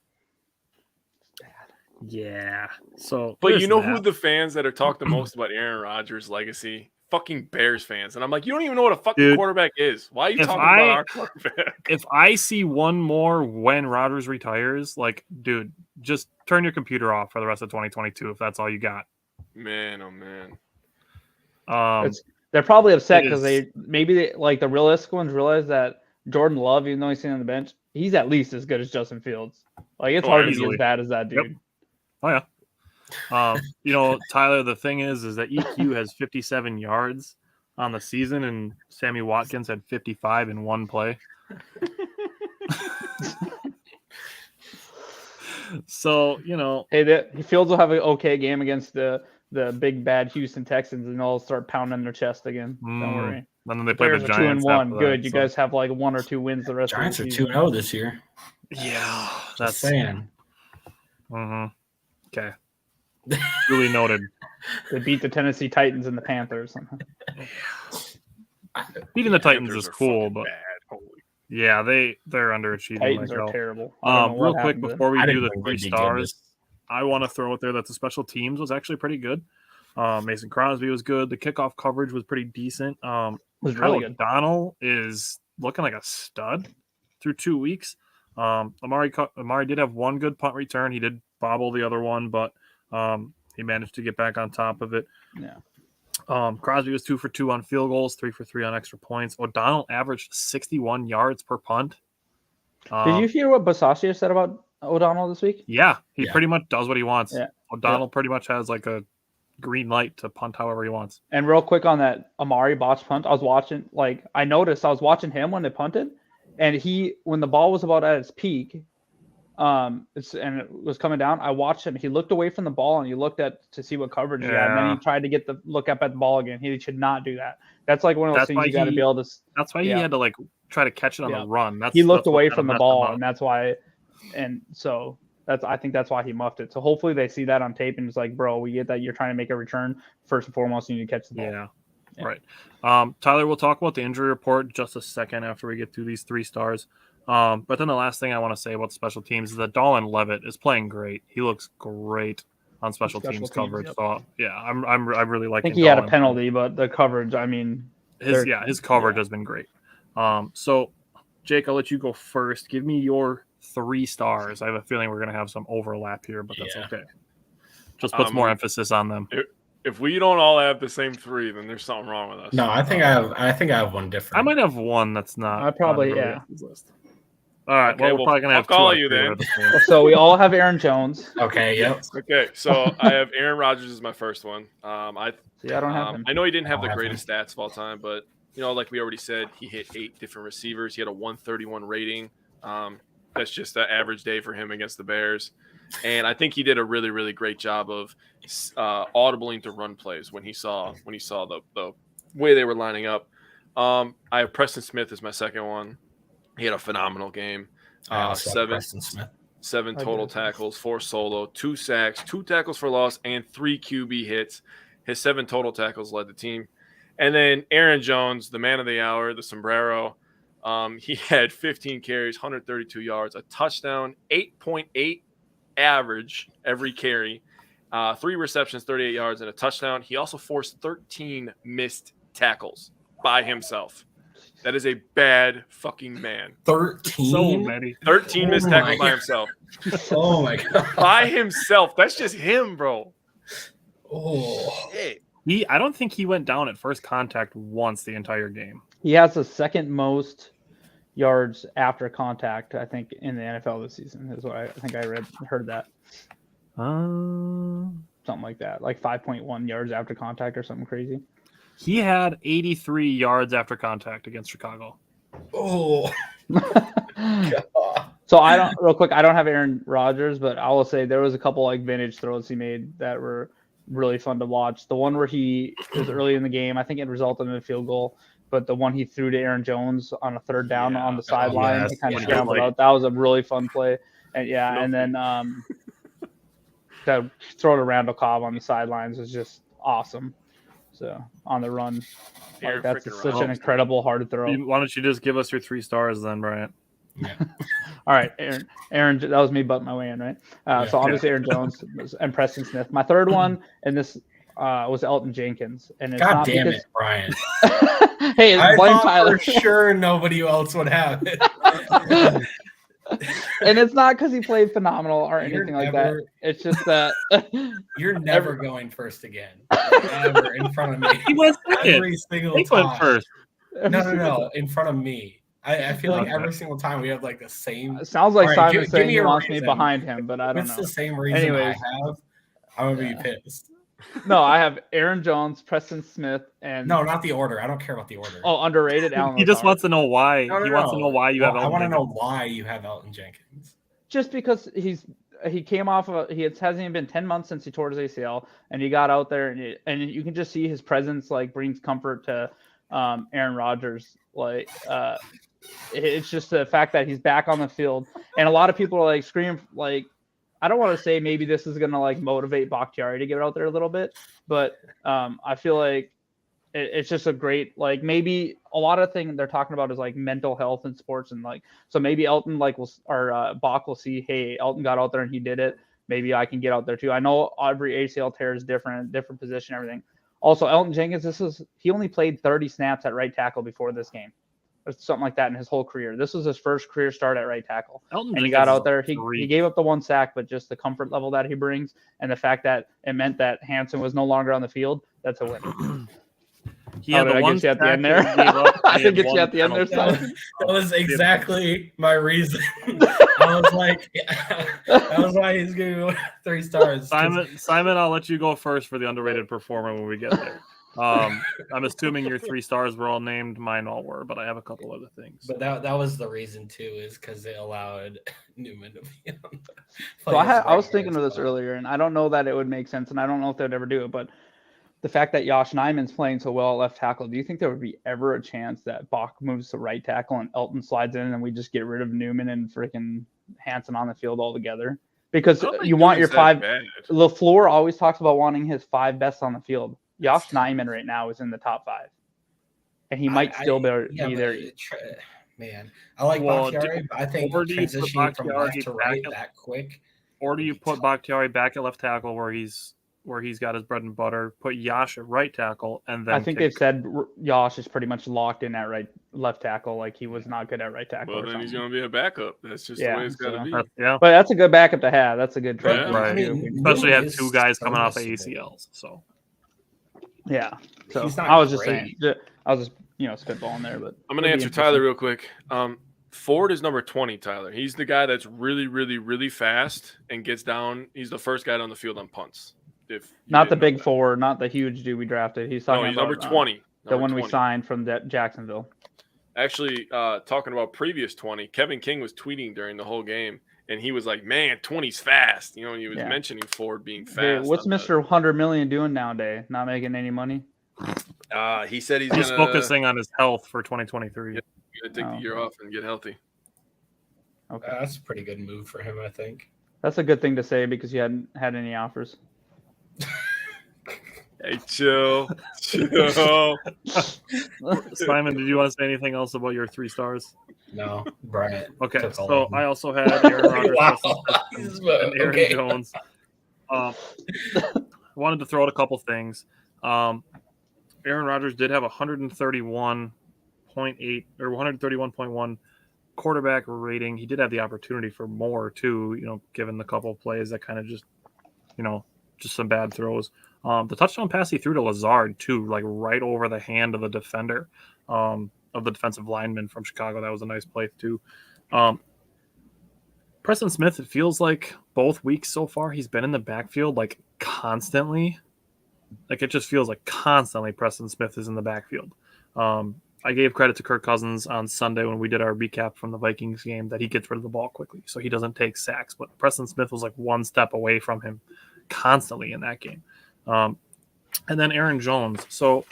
Yeah. So, But there's you know that. who the fans that are talk the most about Aaron Rodgers' legacy? Fucking Bears fans. And I'm like, you don't even know what a fucking Dude, quarterback is. Why are you if talking I- about our quarterback? If I see one more when Rodgers retires, like, dude, just turn your computer off for the rest of 2022 if that's all you got. Man, oh man. They're probably upset it because is- like the realistic ones realize that Jordan Love, even though he's sitting on the bench, he's at least as good as Justin Fields. Like it's Oh, hard to be easily. as bad as that dude. Yep. Oh yeah. Tyler, the thing is that EQ has 57 yards on the season, and Sammy Watkins had 55 in one play. So, Hey, Fields will have an okay game against the big bad Houston Texans, and they'll start pounding their chest again. Don't worry. and then they play Bears the are Giants. 2-1. after that, Good. You so- guys have like 1 or 2 wins the rest Giants of are the 2-0 season. this year. Yeah, Just that's saying. Okay. Really noted. They beat the Tennessee Titans and the Panthers. Beating the Titans Panthers is are cool, fucking but bad. Holy. yeah, they're underachieving. Titans like are hell. terrible. I don't know Real what quick happened to them. before we I do didn't the think 3 they'd be good stars, this- I want to throw out there that the special teams was actually pretty good. Mason Crosby was good. The kickoff coverage was pretty decent. was Kyle really good. O'Donnell is looking like a stud through 2 weeks. Amari did have one good punt return. He did bobble the other one, but he managed to get back on top of it. Yeah. Crosby was 2 for 2 on field goals, 3 for 3 on extra points. O'Donnell averaged 61 yards per punt. Did you hear what Basaccia said about O'Donnell this week? Yeah, he Yeah. pretty much does what he wants. Yeah. O'Donnell pretty much has like a green light to punt however he wants. And real quick on that Amari botched punt, I was watching him when they punted, and when the ball was about at its peak, and it was coming down, I watched him. He looked away from the ball and he looked to see what coverage he had, and then Yeah. he tried to look up at the ball again. He should not do that. That's like one of those That's things why you got to be able to. That's why he Yeah. had to like try to catch it on Yeah. the run. He looked that's what away kinda from the messed him ball, up. and that's why. And so I think that's why he muffed it. So hopefully they see that on tape and it's like, bro, we get that you're trying to make a return. First and foremost, you need to catch the ball. Yeah. Yeah. Right. Tyler, we'll talk about the injury report just a second after we get through these 3 stars. But then the last thing I want to say about special teams is that Dolan Levitt is playing great. He looks great on special teams coverage. yep. So yeah, I really like. I think he had a penalty, but the coverage, I mean, his coverage has been great. So Jake, I'll let you go first. Give me your 3 stars. I have a feeling we're gonna have some overlap here, but that's okay. Just puts more emphasis on them. If we don't all have the same 3, then there's something wrong with us. No, I think I have one different. I might have one that's not. I probably, on yeah. Rui's list. All right. Okay, we're probably gonna have fuck all 2 you out there then. the same. So we all have Aaron Jones. Okay, yep. Okay, so I have Aaron Rodgers as my first one. See, I don't have him. I know he didn't have the I don't have greatest stats of all time, but like we already said, he hit 8 different receivers. He had a 131 rating. That's just an average day for him against the Bears. And I think he did a really, really great job of audibling to run plays when he saw the way they were lining up. I have Preston Smith as my second one. He had a phenomenal game. I also have 7 Preston Smith. 7 total tackles, 4 solo, 2 sacks, 2 tackles for loss, and 3 QB hits. His 7 total tackles led the team. And then Aaron Jones, the man of the hour, the sombrero. He had 15 carries, 132 yards, a touchdown, 8.8 average every carry, 3 receptions, 38 yards, and a touchdown. He also forced 13 missed tackles by himself. That is a bad fucking man. 13? So many. 13 missed tackles by himself. Oh my god. By himself. That's just him, bro. Oh. Hey. I don't think he went down at first contact once the entire game. He has the second most yards after contact, I think, in the NFL this season. Is what I think I heard that. Something like that, like 5.1 yards after contact or something crazy. He had 83 yards after contact against Chicago. Oh. So I don't have Aaron Rodgers, but I will say there was a couple like vintage throws he made that were really fun to watch. The one where it was early in the game, I think it resulted in a field goal, but the one he threw to Aaron Jones on a 3rd down on the sideline, yes, he kind of yeah. scrambled out. That was a really fun play. And and then to throw to Randall Cobb on the sidelines was just awesome. So on the run, Aaron that's freaking such an Rodgers. incredible hard throw. Why don't you just give us your 3 stars then, Bryant? Yeah. All right, Aaron, that was me butting my way in, right? So obviously Aaron Jones and Preston Smith. My third one, and this was Elton Jenkins, and it's God not damn because it, Brian. hey, I blame thought Tyler. for sure nobody else would have it. And it's not because he played phenomenal or You're anything like that. never- It's just that You're never going first again. Ever in front of me. He went second. Every single He time. went first. No. In front of me. I feel like Okay. every single time we have like the same. It sounds like All right, Simon give saying me he a wants me reason. behind him, but I If don't it's know. the same reason Anyways. I have, I'm gonna be pissed. No, I have Aaron Jones, Preston Smith, and No, not the order. I don't care about the order. underrated Alan He just Lazard. wants to know why. No, He wants to know why you have I Elton want to Jenkins. know why you have Elton Jenkins. Just because he came off of hasn't even been 10 months since he tore his ACL, and he got out there and you can just see his presence like brings comfort to Aaron Rodgers. Like it's just the fact that he's back on the field, and a lot of people are like screaming like, I don't want to say maybe this is gonna like motivate Bakhtiari to get out there a little bit, but I feel like it's just a great, like, maybe a lot of things they're talking about is like mental health in sports, and like, so maybe Elton Bach will see, hey, Elton got out there and he did it. Maybe I can get out there too. I know every ACL tear is different position, everything. Also, Elton Jenkins, he only played 30 snaps at right tackle before this game, or something like that in his whole career. This was his first career start at right tackle. Elton And he Jenkins got is out there. a freak. He gave up the 1 sack, but just the comfort level that he brings and the fact that it meant that Hansen was no longer on the field, that's a win. He had the did I one get you at the sack end there? that he gave up, I and he didn't had get you one at the end there, penalty. Simon. That was exactly my reason. I was like, that was why he's giving me 3 stars. Simon, I'll let you go first for the underrated performer when we get there. I'm assuming your 3 stars were all named. Mine all were, but I have a couple other things. But that was the reason too, is because they allowed Newman to be on. So I was thinking of this earlier, and I don't know that it would make sense, and I don't know if they'd ever do it, but the fact that Josh Nyman's playing so well at left tackle, do you think there would be ever a chance that Bach moves to right tackle and Elton slides in and we just get rid of Newman and freaking Hansen on the field altogether? Because you want your 5. LaFleur always talks about wanting his 5 best on the field. Josh Nyman right now is in the top 5, and he might still be there. Man, I like Bakhtiari, but I think transitioning from left to right that quick. Or do you put Bakhtiari back at left tackle where he's got his bread and butter, put Yash at right tackle, and then I think they've said Yash is pretty much locked in at left tackle, like he was not good at right tackle. Well, then he's going to be a backup. That's just the way it's got to be. Yeah, but that's a good backup to have. That's a good trade. Yeah. Right. I mean, Especially have Newman 2 is guys coming off of serviceable. ACLs. So yeah. So He's not I was just great. saying, I was just spitballing there, but I'm going to answer Tyler real quick. Ford is number 20, Tyler. He's the guy that's really, really, really fast and gets down. He's the first guy on the field on punts. Not the big 4, not the huge dude we drafted. He's talking about number 20. The one we signed from Jacksonville. Actually, talking about previous 20, Kevin King was tweeting during the whole game, and he was like, man, 20's fast. And he was mentioning Ford being fast. Hey, what's Mr. 100 million doing nowadays? Not making any money? He said he's focusing on his health for 2023. He's going to take the year off and get healthy. Okay. That's a pretty good move for him, I think. That's a good thing to say because you hadn't had any offers. Hey, chill. Simon, did you want to say anything else about your 3 stars? No, Brian. Okay, so I also had Aaron Rodgers and Aaron Jones. Wanted to throw out a couple things. Aaron Rodgers did have 131.8 or 131.1 quarterback rating. He did have the opportunity for more too, given the couple of plays that kind of just some bad throws. The touchdown pass he threw to Lazard too, like right over the hand of the defender, of the defensive lineman from Chicago. That was a nice play too. Preston Smith, it feels like both weeks so far he's been in the backfield like constantly. Like it just feels like constantly Preston Smith is in the backfield. I gave credit to Kirk Cousins on Sunday when we did our recap from the Vikings game that he gets rid of the ball quickly, so he doesn't take sacks. But Preston Smith was like one step away from him constantly in that game. And then Aaron Jones. So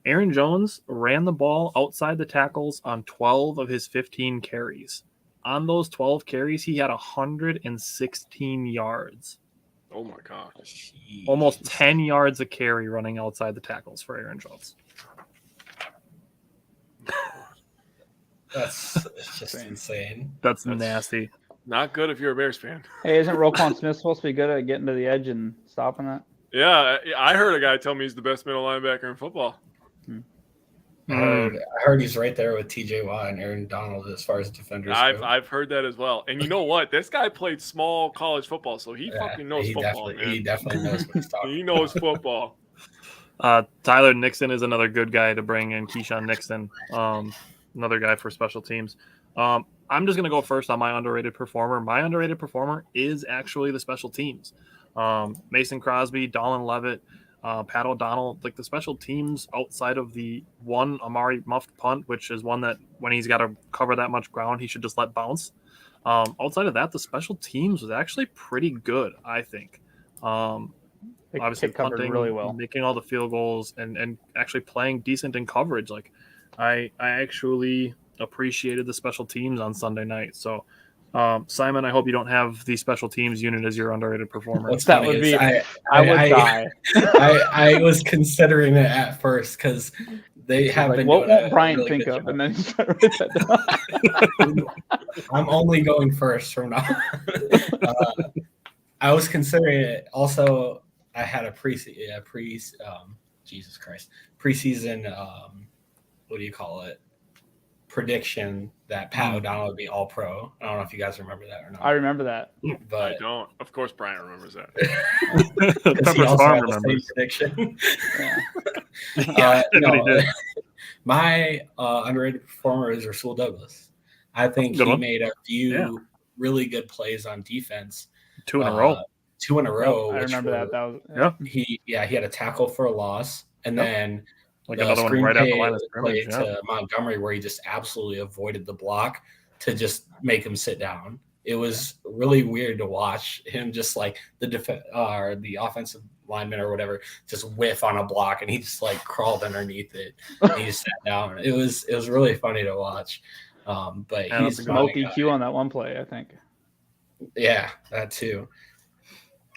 Aaron Jones ran the ball outside the tackles on 12 of his 15 carries. On those 12 carries, he had 116 yards. Oh my gosh. Almost 10 yards a carry running outside the tackles for Aaron Jones. It's just insane. That's That's- nasty. Not good if you're a Bears fan. Hey, isn't Roquan Smith supposed to be good at getting to the edge and stopping that? Yeah, I heard a guy tell me he's the best middle linebacker in football. I heard he's right there with TJ Watt and Aaron Donald as far as defenders go. I've heard that as well. And you know what? This guy played small college football, so he fucking knows football, man. He definitely knows what he's talking He knows football. Tyler Nixon is another good guy to bring in. Keyshawn Nixon, another guy for special teams. I'm just going to go first on my underrated performer. My underrated performer is actually the special teams. Mason Crosby, Dallin Levitt, Pat O'Donnell, like the special teams outside of the one Amari muffed punt, which is one that when he's got to cover that much ground, he should just let bounce. Outside of that, the special teams was actually pretty good, I think. Obviously punting, really well, making all the field goals, and actually playing decent in coverage. Like I actually appreciated the special teams on Sunday night. So Simon, I hope you don't have the special teams unit as your underrated performer. That would be I would die. I was considering it at first because they have like, been what doing won't a Brian really think good of? job. And then he's trying to write that down. I'm only going first from now. I was considering it. Also, I had a Jesus Christ, preseason. What do you call it? Prediction that Pat O'Donnell would be all pro. I don't know if you guys remember that or not. I remember that. But I don't. Of course, Brian remembers that. Pepper's Farm remembers. Prediction. Yeah, No, my underrated performer is Rasul Douglas. I think Good he one. made a few really good plays on defense. 2 in a row. 2 in a row. I which remember were- that. Was He had a tackle for a loss, and Yep. then Like the another one right at the line of play scrimmage. Yeah. to Montgomery where he just absolutely avoided the block to just make him sit down. It was really weird to watch him just like the offensive lineman or whatever just whiff on a block, and he just like crawled underneath it. And he just sat down. It was really funny to watch. But Yeah, he's that's a smoke my guy. EQ on that one play, I think. Yeah, that too.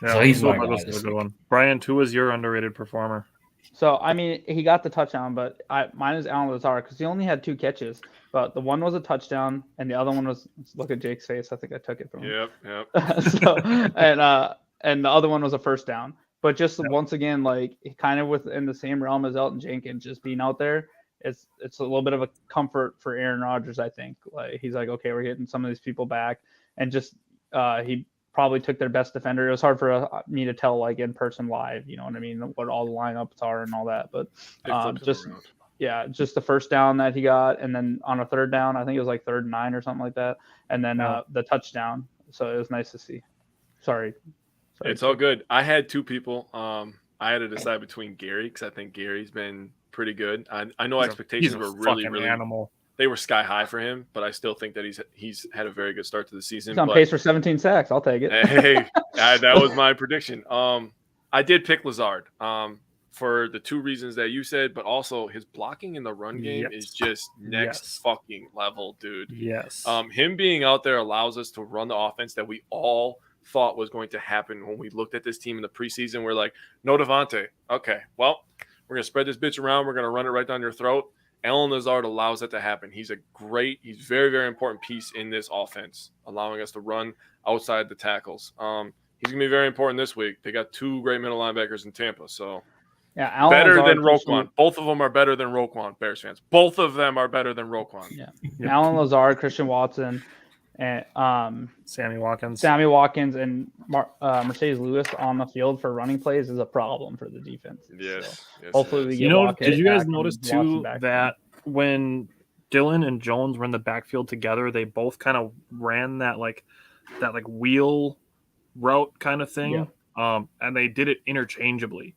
Yeah, So he's Rasul my guy Douglas is this a good week. one. Brian, who was your underrated performer? So, I mean, he got the touchdown, but mine is Alan Lazard because he only had 2 catches. But the one was a touchdown, and the other one was, look at Jake's face. I think I took it from him. Yep. And the other one was a first down. But just once again, like kind of within the same realm as Elton Jenkins, just being out there, it's a little bit of a comfort for Aaron Rodgers, I think. Like he's like, okay, we're getting some of these people back, and just he probably took their best defender. It was hard for me to tell like in person live, you know what I mean, what all the lineups are and all that. But just the first down that he got, and then on a third down, I think it was like 3rd and 9 or something like that, and then the touchdown. So it was nice to see. Sorry. It's all good. I had 2 people. I had to decide between Gary because I think Gary's been pretty good. I know expectations were really animal. They were sky high for him, but I still think that he's had a very good start to the season. He's on pace for 17 sacks. I'll take it. Hey, that was my prediction. I did pick Lazard for the 2 reasons that you said, but also his blocking in the run game is just next fucking level, dude. Yes. Him being out there allows us to run the offense that we all thought was going to happen when we looked at this team in the preseason. We're like, no Devontae. Okay, well, we're going to spread this bitch around. We're going to run it right down your throat. Alan Lazard allows that to happen. He's very, very important piece in this offense, allowing us to run outside the tackles. He's going to be very important this week. They got 2 great middle linebackers in Tampa, so Alan better Lazard, than Roquan. Both of them are better than Roquan, Bears fans. Both of them are better than Roquan. Yeah. Alan Lazard, Christian Watson, and Sammy Watkins, and Mercedes Lewis on the field for running plays is a problem for the defense. Yes. Hopefully we get Watkins. Did you guys back notice and too Watson back. that when Dylan and Jones were in the backfield together, they both kind of ran that wheel route kind of thing, and they did it interchangeably.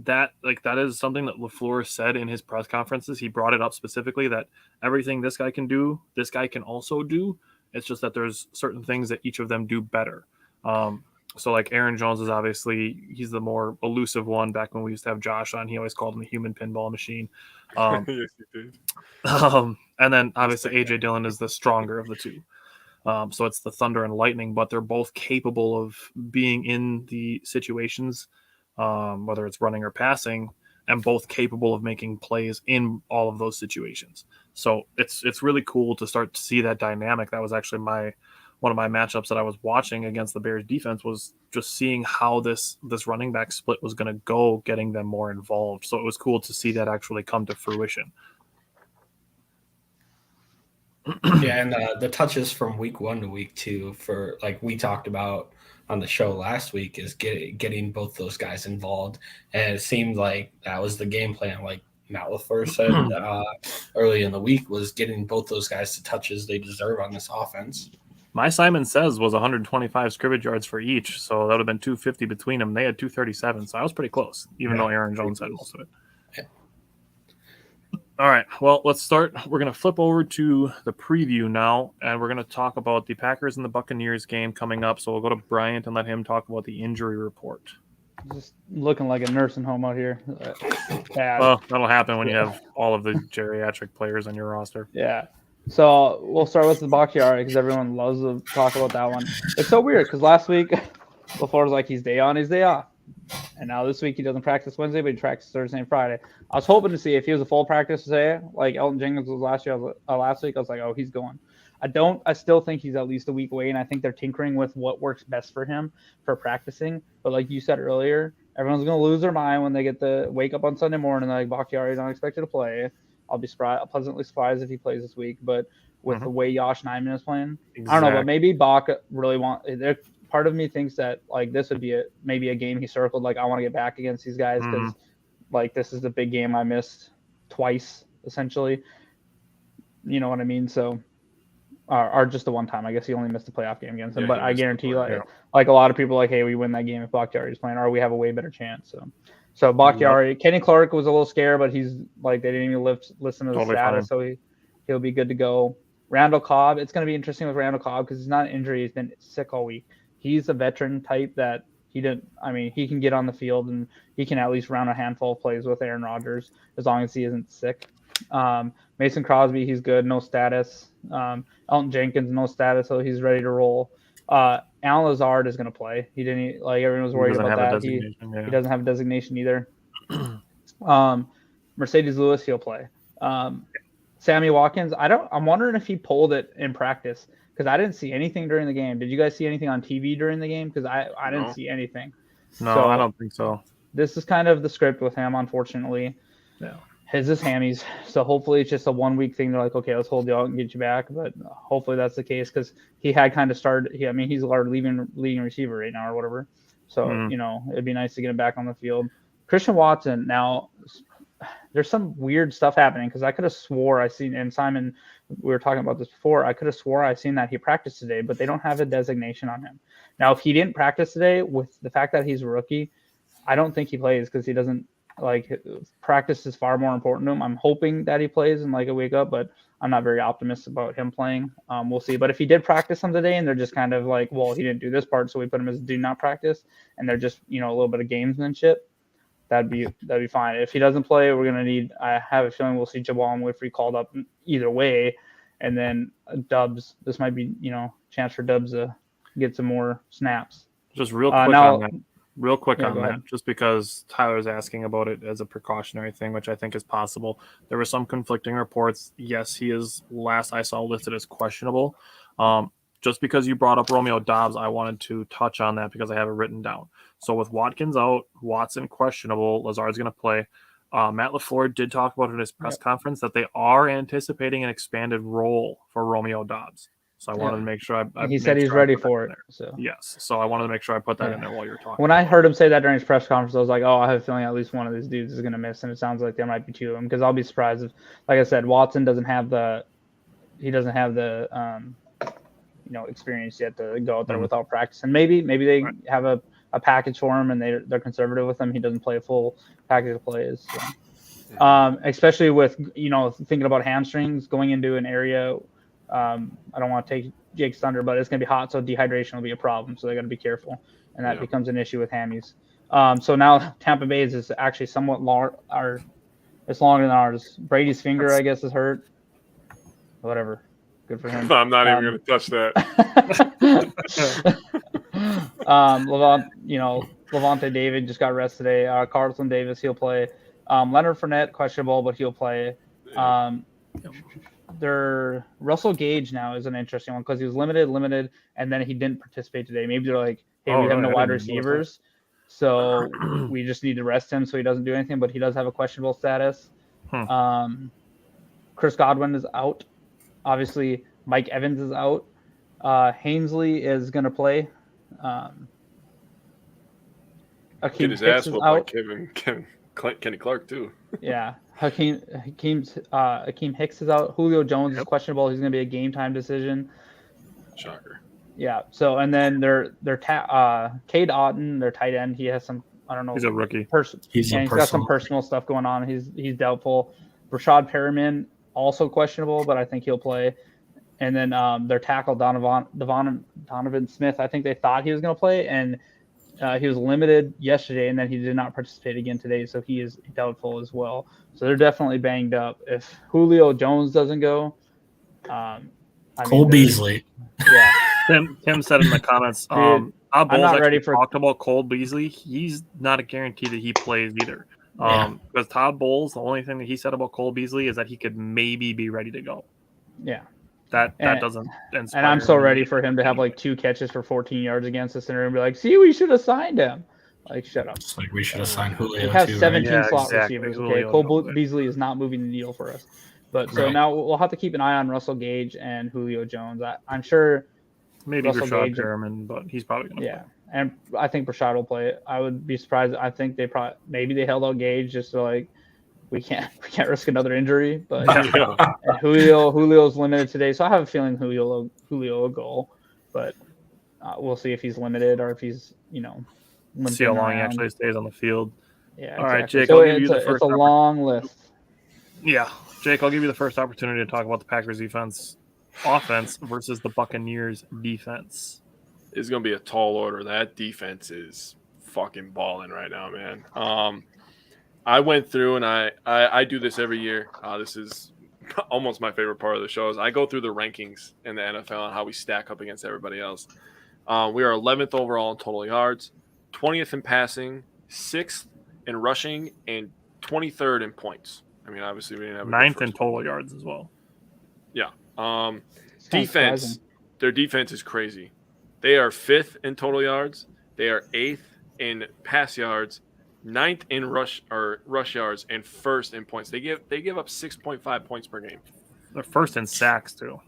That is something that LaFleur said in his press conferences. He brought it up specifically that everything this guy can do, this guy can also do. It's just that there's certain things that each of them do better. So like Aaron Jones is obviously, he's the more elusive one. Back when we used to have Josh on, he always called him the human pinball machine. Yes, he did. And then obviously AJ Dillon is the stronger of the 2. So it's the Thunder and Lightning, but they're both capable of being in the situations, whether it's running or passing, and both capable of making plays in all of those situations. So it's really cool to start to see that dynamic. That was actually one of my matchups that I was watching against the Bears defense, was just seeing how this running back split was going to go, getting them more involved. So it was cool to see that actually come to fruition. Yeah, and the touches from week 1 to week 2, for like we talked about on the show last week, is getting both those guys involved, and it seemed like that was the game plan. Like Matt LaFleur said early in the week, was getting both those guys the touches they deserve on this offense. My Simon Says was 125 scrimmage yards for each, so that would have been 250 between them. They had 237, so I was pretty close, even though Aaron Jones had most of it. Yeah. All right, well, let's start. We're going to flip over to the preview now, and we're going to talk about the Packers and the Buccaneers game coming up. So we'll go to Bryant and let him talk about the injury report. Just looking like a nursing home out here. Bad. Well, that'll happen when you have all of the geriatric players on your roster. Yeah. So we'll start with the Bakhtiari because everyone loves to talk about that one. It's so weird because last week, before it was like he's day on, he's day off. And now this week he doesn't practice Wednesday, but he practices Thursday and Friday. I was hoping to see if he was a full practice today, like Elton Jenkins was last week. I was like, oh, he's going. I still think he's at least a week away, and I think they're tinkering with what works best for him for practicing. But like you said earlier, everyone's going to lose their mind when they get to wake up on Sunday morning like Bakhtiari's not expected to play. I'll be pleasantly surprised if he plays this week. But with the way Josh Nijman is playing, I don't know, but maybe Bach really part of me thinks that like this would be maybe a game he circled. Like I want to get back against these guys because like this is the big game I missed twice essentially. You know what I mean? So, or just the one time. I guess he only missed the playoff game against him. But I guarantee like a lot of people are like, hey, we win that game if Bakhtiari is playing, or we have a way better chance. So Bakhtiari, Kenny Clark was a little scared, but he's like they didn't even listen to the status, so he'll be good to go. Randall Cobb, it's going to be interesting with Randall Cobb because he's not an injury. He's been sick all week. He's a veteran type that he can get on the field and he can at least run a handful of plays with Aaron Rodgers as long as he isn't sick. Mason Crosby, he's good, no status. Elton Jenkins, no status, so he's ready to roll. Alan Lazard is going to play. He didn't everyone was worried about that. He doesn't have a designation either. Mercedes Lewis, he'll play. Sammy Watkins, I'm wondering if he pulled it in practice because I didn't see anything during the game. Did you guys see anything on TV during the game? Because I didn't see anything. No, so, I don't think so. This is kind of the script with him, unfortunately. Yeah. His is hammies. So hopefully it's just a 1 week thing. They're like, okay, let's hold you out and get you back. But hopefully that's the case because he had kind of started. He's our leading receiver right now or whatever. So, it'd be nice to get him back on the field. Christian Watson, now there's some weird stuff happening because I could have swore I seen, and Simon, we were talking about this before, I could have swore I seen that he practiced today, but they don't have a designation on him. Now, if he didn't practice today, with the fact that he's a rookie, I don't think he plays because he doesn't, practice is far more important to him. I'm hoping that he plays and a week up, but I'm not very optimistic about him playing. We'll see. But if he did practice some today and they're just kind of like, well, he didn't do this part, so we put him as do not practice, and they're just, a little bit of gamesmanship, that'd be fine. If he doesn't play, we're gonna need. I have a feeling we'll see Jabal and Whitfrey called up either way, and then Dubs. This might be chance for Dubs to get some more snaps. Just real quick on that. Real quick on that, just because Tyler's asking about it as a precautionary thing, which I think is possible. There were some conflicting reports. Yes, he is last I saw listed as questionable. Just because you brought up Romeo Doubs, I wanted to touch on that because I have it written down. So with Watkins out, Watson questionable, Lazard's going to play. Matt LaFleur did talk about in his press conference that they are anticipating an expanded role for Romeo Doubs. So I wanted to make sure he said he's ready for it. So yes, so I wanted to make sure I put that in there while you were talking. When I heard him say that during his press conference, I was like, oh, I have a feeling at least one of these dudes is going to miss, and it sounds like there might be two of them because I'll be surprised if, like I said, Watson doesn't have the experience yet to go out there without practice, and maybe they have a package for him and they're conservative with him. He doesn't play a full package of plays, so. Especially with thinking about hamstrings going into an area. I don't want to take Jake's thunder, but it's going to be hot, so dehydration will be a problem. So they got to be careful, and that becomes an issue with hammies. So now Tampa Bay's is actually somewhat it's longer than ours. Brady's finger, I guess, is hurt. Whatever. Good for him. I'm not even going to touch that. Levante David just got rest today. Carlton Davis, he'll play. Leonard Fournette, questionable, but he'll play. Russell Gage now is an interesting one because he was limited, and then he didn't participate today. Maybe they're like, hey, we have no wide receivers, so we just need to rest him so he doesn't do anything, but he does have a questionable status. Chris Godwin is out. Obviously, Mike Evans is out. Hainsley is going to play. Get his ass whooped by Kenny Clark, too. Yeah. Hakeem Hicks is out. Julio Jones is questionable. He's going to be a game-time decision. Shocker. Yeah. So, and then Cade Otton, their tight end, he has some, I don't know. He's a rookie. He's got some personal stuff going on. He's doubtful. Rashad Perriman, also questionable, but I think he'll play. And then their tackle, Donovan Smith, I think they thought he was going to play, and he was limited yesterday, and then he did not participate again today, so he is doubtful as well. So they're definitely banged up. If Julio Jones doesn't go, Cole Beasley. Yeah. Tim said in the comments, I'm not ready for talked about Cole Beasley. He's not a guarantee that he plays either. Because Todd Bowles, the only thing that he said about Cole Beasley is that he could maybe be ready to go. Yeah. That doesn't inspire and I'm so me. ready for him to have like 2 catches for 14 yards against us and be like, see, we should have signed him. Like, shut up. It's like we should have signed Julio. We have too, 17 right? slot receivers. Okay, Cole Beasley is not moving the needle for us. But so now we'll have to keep an eye on Russell Gage and Julio Jones. I'm sure maybe Rashad Perriman, but he's probably going to play. And I think Rashad will play it. I would be surprised. I think they held out Gage just to like, we can't risk another injury. But and Julio's limited today, so I have a feeling Julio will go. But we'll see if he's limited or if he's see how long he actually stays on the field. Yeah. All right, exactly. Jake. So I'll give you the first. It's a long list. Yeah, Jake. I'll give you the first opportunity to talk about the Packers offense versus the Buccaneers defense. It's going to be a tall order. That defense is fucking balling right now, man. I went through, and I do this every year. This is almost my favorite part of the show. Is I go through the rankings in the NFL and how we stack up against everybody else. We are 11th overall in total yards, 20th in passing, 6th in rushing, and 23rd in points. I mean, obviously, we didn't have 9th in total yards as well. Yeah. Defense, their defense is crazy. They are 5th in total yards. They are 8th in pass yards, 9th in rush yards, and 1st in points. They give up 6.5 points per game. They're 1st in sacks too.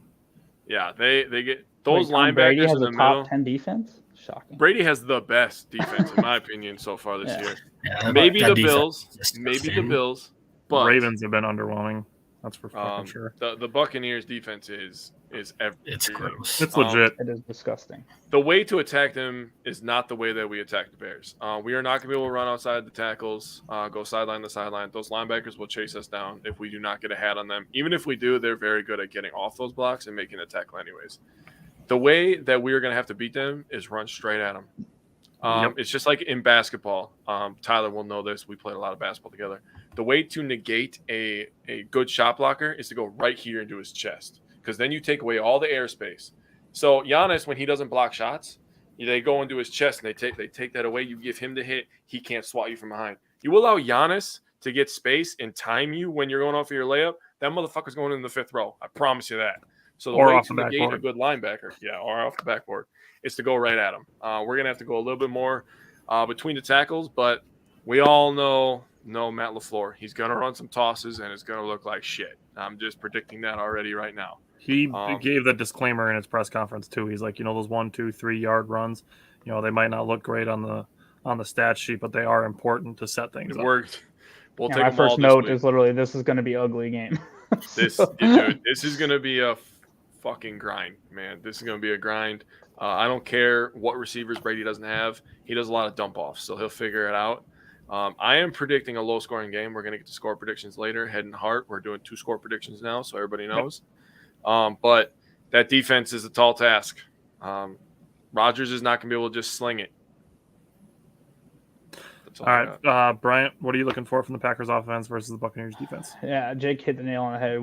Yeah, they get those linebackers Brady has in the a top middle. 10 defense. Shocking. Brady has the best defense in my opinion so far this year. Yeah, Maybe that the defense Bills. But Ravens have been underwhelming. That's for fucking sure. The Buccaneers defense is it's gross. It's legit. It is disgusting. The way to attack them is not the way that we attack the Bears. We are not going to be able to run outside the tackles, go sideline to sideline. Those linebackers will chase us down if we do not get a hat on them. Even if we do, they're very good at getting off those blocks and making a tackle anyways. The way that we are going to have to beat them is run straight at them. It's just like in basketball. Tyler will know this. We played a lot of basketball together. The way to negate a good shot blocker is to go right here into his chest, because then you take away all the airspace. So Giannis, when he doesn't block shots, they go into his chest and they take that away. You give him the hit, he can't swat you from behind. You allow Giannis to get space and time you when you're going off of your layup, that motherfucker's going in the 5th row. I promise you that. So the way to negate a good linebacker, or off the backboard, is to go right at him. We're gonna have to go a little bit more between the tackles, but we all know Matt LaFleur. He's gonna run some tosses and it's gonna look like shit. I'm just predicting that already right now. He gave the disclaimer in his press conference too. He's like, those 1, 2, 3 yard runs, they might not look great on the stat sheet, but they are important to set things up. Worked. We'll take my them all first this note week. is literally, this is going to be an ugly game. This is going to be a fucking grind, man. This is going to be a grind. I don't care what receivers Brady doesn't have. He does a lot of dump offs, so he'll figure it out. I am predicting a low-scoring game. We're going to get to score predictions later. Head and heart. We're doing 2 score predictions now, so everybody knows. But that defense is a tall task. Rodgers is not going to be able to just sling it. That's All right, Bryant, what are you looking for from the Packers offense versus the Buccaneers defense? Yeah, Jake hit the nail on the head.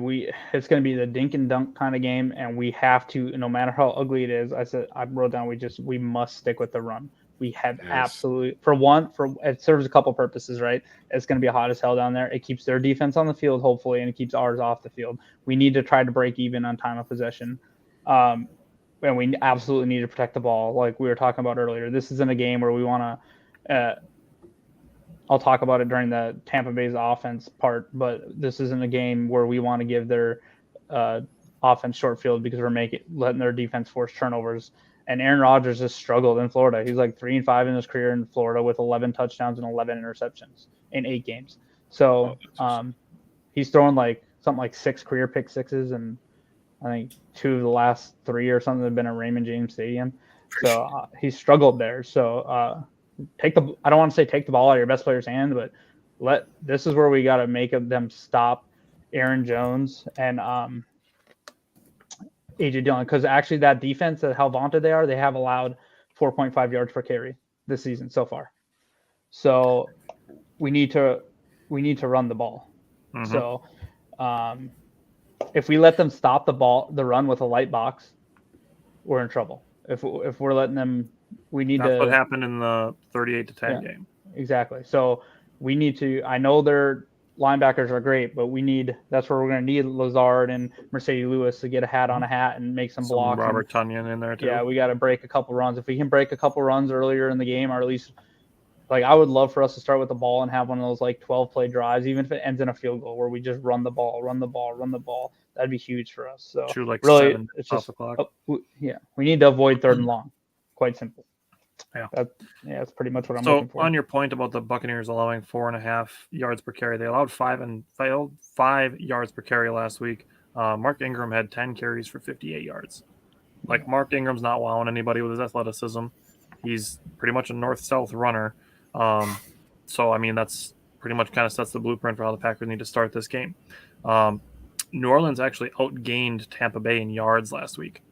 It's going to be the dink and dunk kind of game, and we have to, no matter how ugly it is. I wrote down we must stick with the run. We have absolutely it serves a couple purposes, right? It's going to be hot as hell down there. It keeps their defense on the field, hopefully, and it keeps ours off the field. We need to try to break even on time of possession. And we absolutely need to protect the ball, like we were talking about earlier. This isn't a game where we want to. I'll talk about it during the Tampa Bay's offense part, but this isn't a game where we want to give their offense short field because we're letting their defense force turnovers. And Aaron Rodgers has struggled in Florida. He's like 3-5 in his career in Florida with 11 touchdowns and 11 interceptions in 8 games. So he's throwing something like 6 career pick sixes, and I think 2 of the last 3 or something have been at Raymond James Stadium. So he's struggled there. So I don't want to say take the ball out of your best player's hand, but this is where we got to make them stop Aaron Jones and AJ Dillon, because actually that defense, how vaunted they are, they have allowed 4.5 yards per carry this season so far. So we need to run the ball. Mm-hmm. So if we let them stop the run with a light box, we're in trouble. If we're letting them, That's what happened in the 38-10 game. Exactly. So we need to. I know their linebackers are great, but that's where we're going to need Lazard and Mercedes Lewis to get a hat on a hat and make some blocks. Robert Tonyan in there too. Yeah, we got to break a couple runs. If we can break a couple runs earlier in the game, or at least I would love for us to start with the ball and have one of those 12-play drives, even if it ends in a field goal, where we just run the ball. That'd be huge for us. So really, 7 it's just o'clock. We need to avoid 3rd and long. Quite simple. Yeah, that's pretty much what I'm looking for. On your point about the Buccaneers allowing 4.5 yards per carry, they allowed 5 yards per carry last week. Mark Ingram had 10 carries for 58 yards. Mark Ingram's not wowing anybody with his athleticism. He's pretty much a north-south runner. So I mean that's pretty much kind of sets the blueprint for how the Packers need to start this game. New Orleans actually outgained Tampa Bay in yards last week.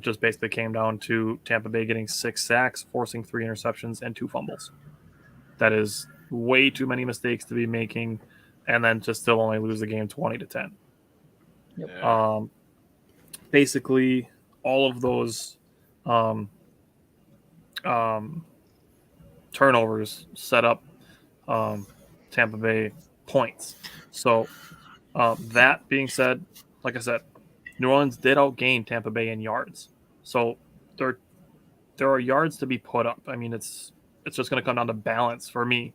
Just basically came down to Tampa Bay getting 6 sacks, forcing 3 interceptions and 2 fumbles. That is way too many mistakes to be making, and then to still only lose the game 20-10. Yep. Basically, all of those turnovers set up Tampa Bay points. So that being said, like I said, New Orleans did outgain Tampa Bay in yards. So there are yards to be put up. I mean, it's just going to come down to balance for me,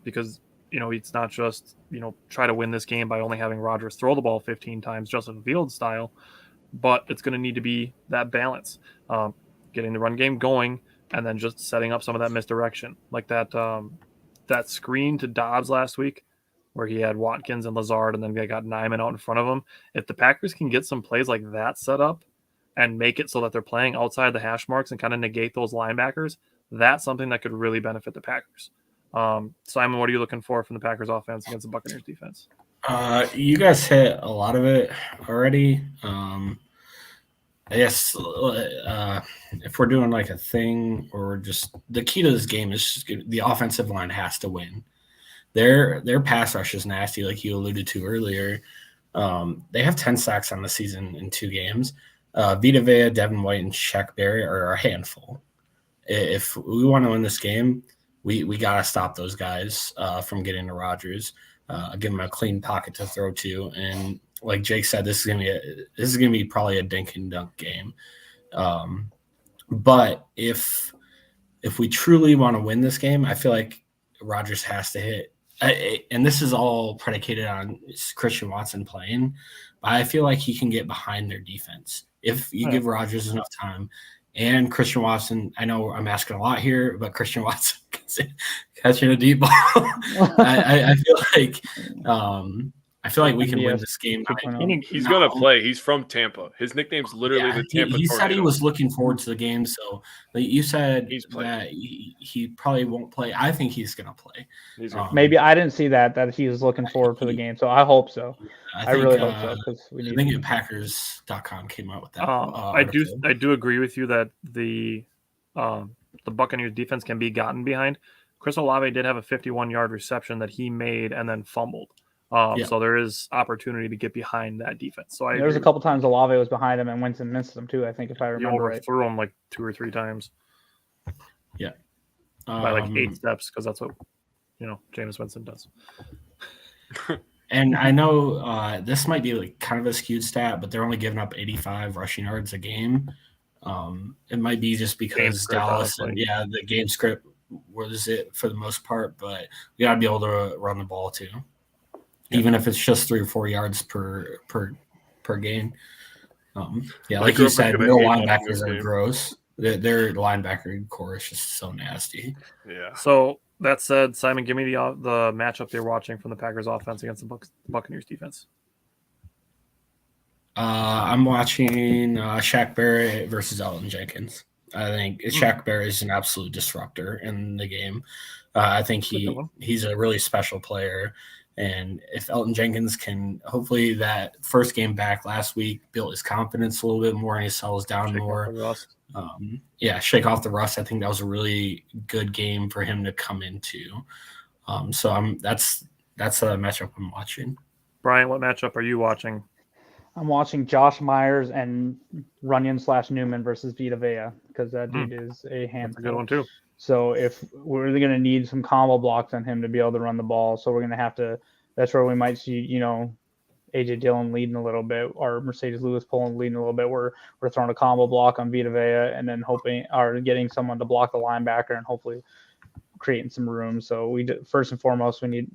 because it's not just try to win this game by only having Rodgers throw the ball 15 times Justin Fields style, but it's going to need to be that balance, getting the run game going and then just setting up some of that misdirection, like that screen to Dobbs last week, where he had Watkins and Lazard, and then they got Nyman out in front of him. If the Packers can get some plays like that set up and make it so that they're playing outside the hash marks and kind of negate those linebackers, that's something that could really benefit the Packers. Simon, what are you looking for from the Packers offense against the Buccaneers defense? You guys hit a lot of it already. I guess if we're doing a thing, or just the key to this game is just the offensive line has to win. Their pass rush is nasty, like you alluded to earlier. They have 10 sacks on the season in 2 games. Vita Vea, Devin White, and Shaq Barrett are a handful. If we want to win this game, we got to stop those guys from getting to Rodgers. Give him a clean pocket to throw to, and like Jake said, this is gonna be probably a dink and dunk game. But if we truly want to win this game, I feel like Rodgers has to hit. And this is all predicated on Christian Watson playing. But I feel like he can get behind their defense if you give Rodgers enough time. And Christian Watson, I know I'm asking a lot here, but Christian Watson catching a deep ball. I feel like we can win this game. He's going to play. He's from Tampa. His nickname's literally the Tampa He Tornado. said he was looking forward to the game. So you said that he probably won't play. I think he's going to play. Maybe I didn't see that he was looking forward to the game. So I hope so. I really hope so. I think Packers.com came out with that. I do agree with you that the Buccaneers defense can be gotten behind. Chris Olave did have a 51-yard reception that he made and then fumbled. Yeah. So there is opportunity to get behind that defense. So There was a couple times Olave was behind him and Winston missed him too, I think, if I he remember right. overthrew him like 2 or 3 times. Yeah. By like 8 steps, because that's what Jameis Winston does. And I know this might be like kind of a skewed stat, but they're only giving up 85 rushing yards a game. It might be just because Dallas and the game script was it for the most part, but we got to be able to run the ball too, even if it's just 3 or 4 yards per game. Like you said, no linebackers are gross. Their linebacker core is just so nasty. Yeah. So that said, Simon, give me the matchup you're watching from the Packers offense against the Buccaneers defense. I'm watching Shaq Barrett versus Elton Jenkins. I think Shaq Barrett is an absolute disruptor in the game. I think he's a really special player. And if Elton Jenkins can, hopefully that first game back last week built his confidence a little bit more and he settles down more. Shake off the rust. I think that was a really good game for him to come into. That's a matchup I'm watching. Brian, what matchup are you watching? I'm watching Josh Myers and Runyon/Newman versus Vita Vea because that dude is a handful. That's a good one too. So if we're going to need some combo blocks on him to be able to run the ball, so we're going to have to. That's where we might see, AJ Dillon leading a little bit, or Mercedes Lewis pulling leading a little bit. We're throwing a combo block on Vita Vea and then getting someone to block the linebacker and hopefully creating some room. So first and foremost, we need,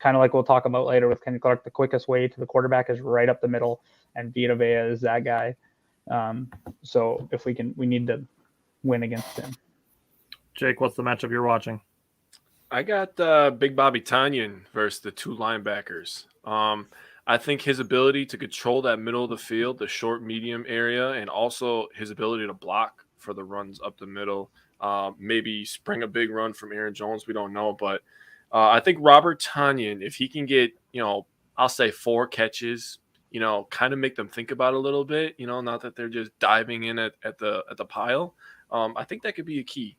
kind of like we'll talk about later with Kenny Clark, the quickest way to the quarterback is right up the middle, and Vita Vea is that guy. So if we need to win against him. Jake, what's the matchup you're watching? I got Big Bobby Tonyan versus the 2 linebackers. I think his ability to control that middle of the field, the short, medium area, and also his ability to block for the runs up the middle, maybe spring a big run from Aaron Jones, we don't know. But I think Robert Tonyan, if he can get, I'll say 4 catches, kind of make them think about it a little bit, not that they're just diving in at the pile. I think that could be a key.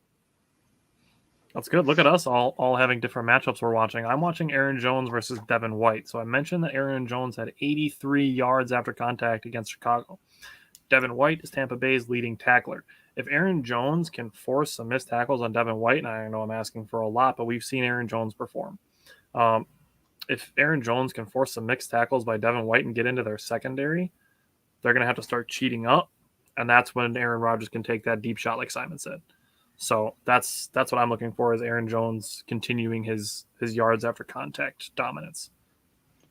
That's good. Look at us all having different matchups we're watching. I'm watching Aaron Jones versus Devin White. So I mentioned that Aaron Jones had 83 yards after contact against Chicago. Devin White is Tampa Bay's leading tackler. If Aaron Jones can force some missed tackles on Devin White, and I know I'm asking for a lot, but we've seen Aaron Jones perform. If Aaron Jones can force some mixed tackles by Devin White and get into their secondary, they're going to have to start cheating up, and that's when Aaron Rodgers can take that deep shot like Simon said. So that's what I'm looking for, is Aaron Jones continuing his yards after contact dominance.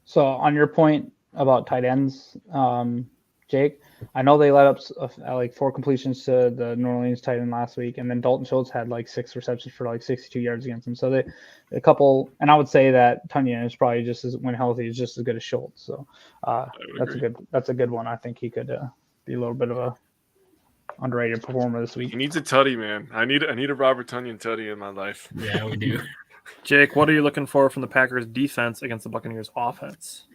So on your point about tight ends, Jake, I know they let up like 4 completions to the New Orleans tight end last week, and then Dalton Schultz had like 6 receptions for like 62 yards against them. So a couple, and I would say that Tonyan is probably when healthy, is just as good as Schultz. So that's a good one. I think he could be a little bit of a underrated performer this week. He needs a tutty, man. I need a Robert Tonyan tutty in my life. Yeah, we do. Jake, what are you looking for from the Packers defense against the Buccaneers offense?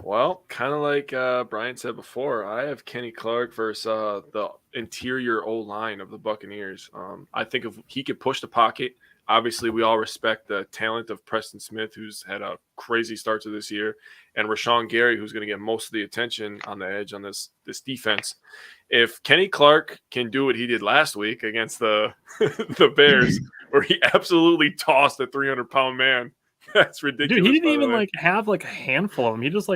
Well, kind of like Brian said before, I have Kenny Clark versus the interior O-line of the Buccaneers. I think if he could push the pocket, obviously we all respect the talent of Preston Smith, who's had a crazy start to this year, and Rashawn Gary, who's going to get most of the attention on the edge on this defense. If Kenny Clark can do what he did last week against the Bears, where he absolutely tossed a 300-pound man, that's ridiculous. Dude, he didn't even have a handful of them. He just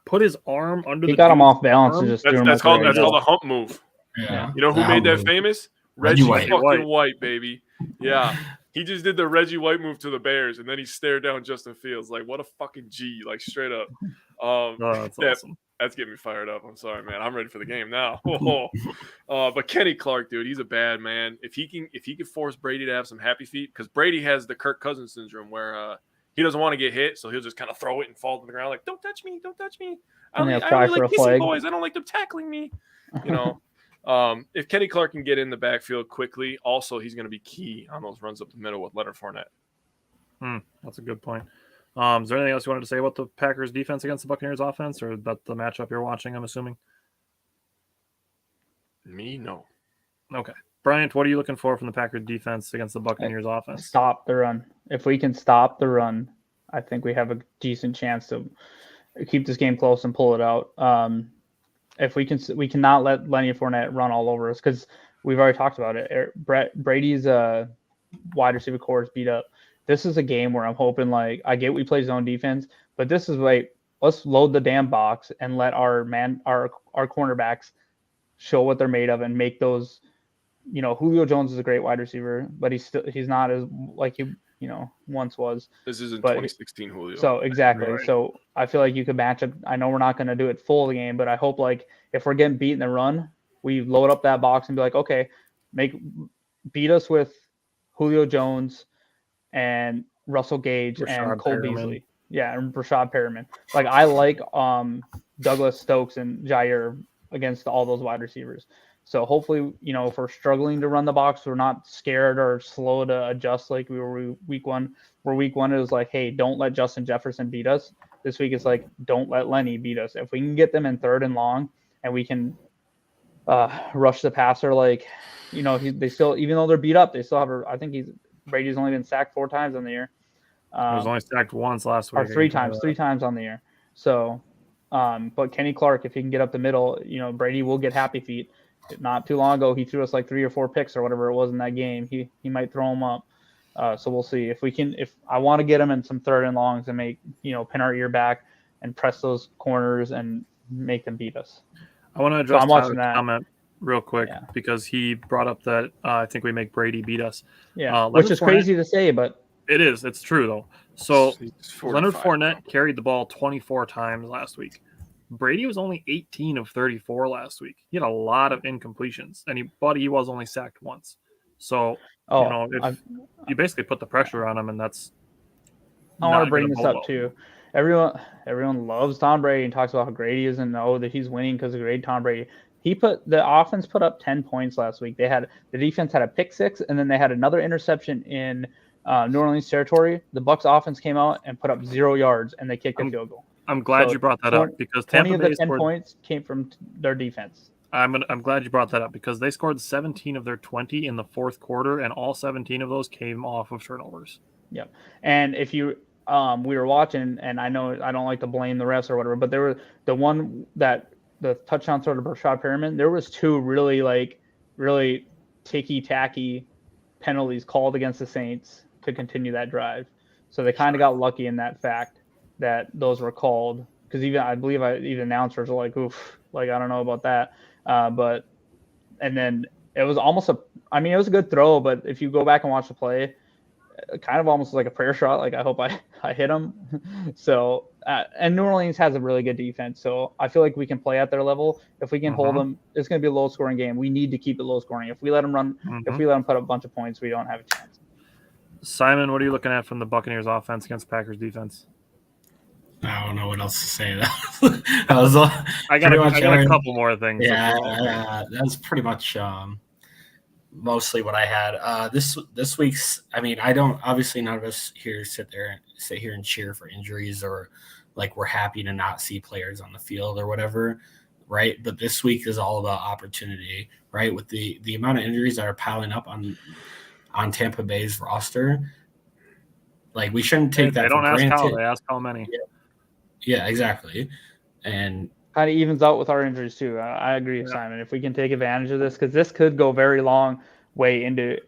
put his arm under. He got him off balance and just that's called a hump move. Yeah. You know who made that famous? Reggie White. fucking White, baby. Yeah. He just did the Reggie White move to the Bears, and then he stared down Justin Fields like, what a fucking G, like straight up. That's awesome. That's getting me fired up. I'm sorry, man. I'm ready for the game now. But Kenny Clark, dude, he's a bad man. If he can force Brady to have some happy feet, because Brady has the Kirk Cousins syndrome where he doesn't want to get hit, so he'll just kind of throw it and fall to the ground like, don't touch me. I only like kissing boys. I don't like them tackling me. If Kenny Clark can get in the backfield quickly, also he's going to be key on those runs up the middle with Leonard Fournette. That's a good point. Is there anything else you wanted to say about the Packers defense against the Buccaneers offense, or about the matchup you're watching, I'm assuming? Me, no. Okay. Bryant, what are you looking for from the Packers defense against the Buccaneers offense? Stop the run. If we can stop the run, I think we have a decent chance to keep this game close and pull it out. If we cannot let Lenny Fournette run all over us because we've already talked about it. Brady's wide receiver core is beat up. This is a game where I'm hoping I get we play zone defense, but this is let's load the damn box and let our cornerbacks show what they're made of and make those. Julio Jones is a great wide receiver, but he's not as like he once was. This is in But 2016 Julio. So exactly. Right. So I feel like you could match up. I know we're not going to do it full the game, but I hope if we're getting beat in the run, we load up that box and be like, okay, beat us with Julio Jones and Russell Gage and Cole Beasley. Yeah, and Rashad Perriman. I like Douglas Stokes and Jair against all those wide receivers. So hopefully, if we're struggling to run the box, we're not scared or slow to adjust like we were week one. Where week one it was hey, don't let Justin Jefferson beat us. This week it's don't let Lenny beat us. If we can get them in 3rd and long and we can rush the passer, they still, even though they're beat up, they still have. I think Brady's only been sacked 4 times on the year. He was only sacked once last week. Or 3 times on the year. So, but Kenny Clark, if he can get up the middle, Brady will get happy feet. Not too long ago, he threw us 3 or 4 picks or whatever it was in that game. He might throw them up. So we'll see if we can. If I want to get him in some 3rd and longs and make pin our ear back and press those corners and make them beat us. I want to address Tyler's comment real quick because he brought up that I think we make Brady beat us. Yeah, which is crazy to say, but it is. It's true though. So Leonard Fournette carried the ball 24 times last week. Brady was only 18 of 34 last week. He had a lot of incompletions, and he was only sacked once. So you basically put the pressure on him, and that's. I want to bring this up too. Everyone loves Tom Brady and talks about how great he is and that he's winning because of great Tom Brady. The offense put up 10 points last week. The defense had a pick 6, and then they had another interception in New Orleans territory. The Bucs offense came out and put up 0 yards, and they kicked a field goal. I'm glad you brought that up because Tampa Bay 10 points came from their defense. I'm glad you brought that up because they scored 17 of their 20 in the 4th quarter, and all 17 of those came off of turnovers. Yep. And if you we were watching, and I know I don't like to blame the refs or whatever, but there were the touchdown throw to Rashad Perriman. There was 2 really ticky-tacky penalties called against the Saints to continue that drive. So they kind of got lucky in that fact that those were called, because I believe even announcers were oof, I don't know about that. And then it was almost it was a good throw, but if you go back and watch the play, kind of almost like a prayer shot. I hope I hit him. So, and New Orleans has a really good defense. So I feel like we can play at their level. If we can hold them, it's going to be a low scoring game. We need to keep it low scoring. If we let them run, if we let them put up a bunch of points, we don't have a chance. Simon, what are you looking at from the Buccaneers offense against Packers defense? I don't know what else to say. I got a couple more things. Yeah, that's pretty much mostly what I had. This week's. I don't. Obviously, none of us here sit here and cheer for injuries or we're happy to not see players on the field or whatever, right? But this week is all about opportunity, right? With the amount of injuries that are piling up on Tampa Bay's roster, we shouldn't take that. They don't for ask granted. how. They ask how many. Yeah, exactly. And kind of evens out with our injuries too. I agree with Simon. If we can take advantage of this, because this could go very long way into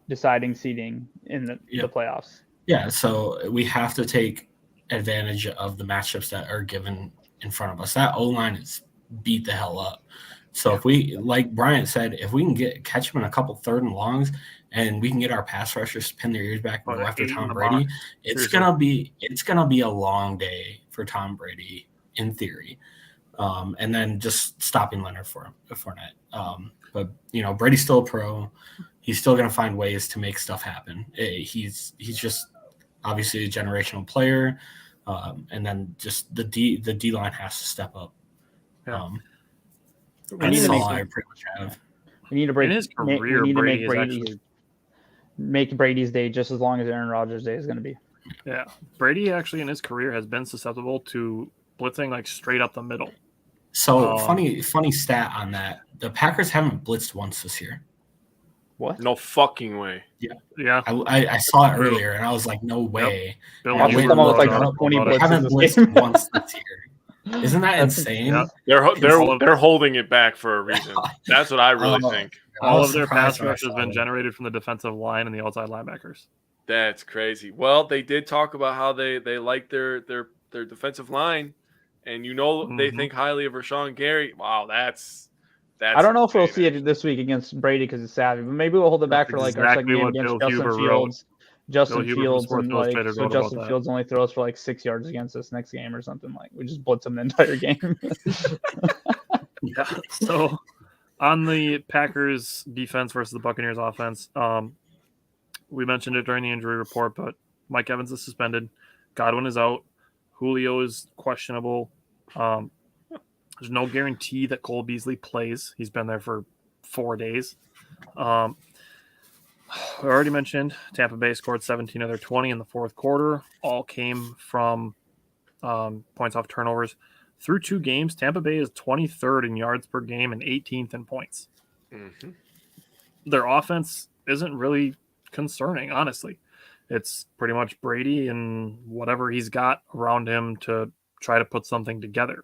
deciding seeding in the playoffs. Yeah, so we have to take advantage of the matchups that are given in front of us. That O-line is beat the hell up. So if we, like Bryant said, if we can catch them in a couple 3rd and longs, and we can get our pass rushers to pin their ears back and go after Tom Brady, it's gonna be a long day for Tom Brady in theory. And then just stopping Leonard Fournette. But Brady's still a pro. He's still gonna find ways to make stuff happen. He's just obviously a generational player. And then just the D line has to step up. Yeah. That's all I pretty much have. We need to break in his career. We need Brady to make Brady's day just as long as Aaron Rodgers' day is going to be. Yeah, Brady actually in his career has been susceptible to blitzing straight up the middle. So funny stat on that: the Packers haven't blitzed once this year. What? No fucking way. Yeah. I saw it earlier, and I was like, no way. Bill Watch and Wait, someone with look like up. 20 about it. They haven't blitzes this blitzed game. once this year. Isn't that That's- insane? yeah. They're holding it back for a reason. That's what I really Oh. think. I All was of their surprised pass when I rush has saw been that. generated from the defensive line and the outside linebackers. That's crazy. Well, they did talk about how they like their defensive line, and they think highly of Rashawn Gary. Wow, that's I don't know if we'll insane, see actually. it this week against Brady because it's Savvy, but maybe we'll hold it back That's for like our second exactly game what against Bill Justin Huber wrote. Fields. Justin Huber from Fields Sports and like Illustrated so wrote about Justin that. Fields only throws for like 6 yards against us next game or something. Like we just blitz him the entire game. Yeah. So on the Packers defense versus the Buccaneers offense, we mentioned it during the injury report, but Mike Evans is suspended. Godwin is out. Julio is questionable. There's no guarantee that Cole Beasley plays. He's been there for 4 days. I already mentioned Tampa Bay scored 17 of their 20 in the fourth quarter. All came from points off turnovers. Through 2 games, Tampa Bay is 23rd in yards per game and 18th in points. Mm-hmm. Their offense isn't really concerning, honestly. It's pretty much Brady and whatever he's got around him to try to put something together.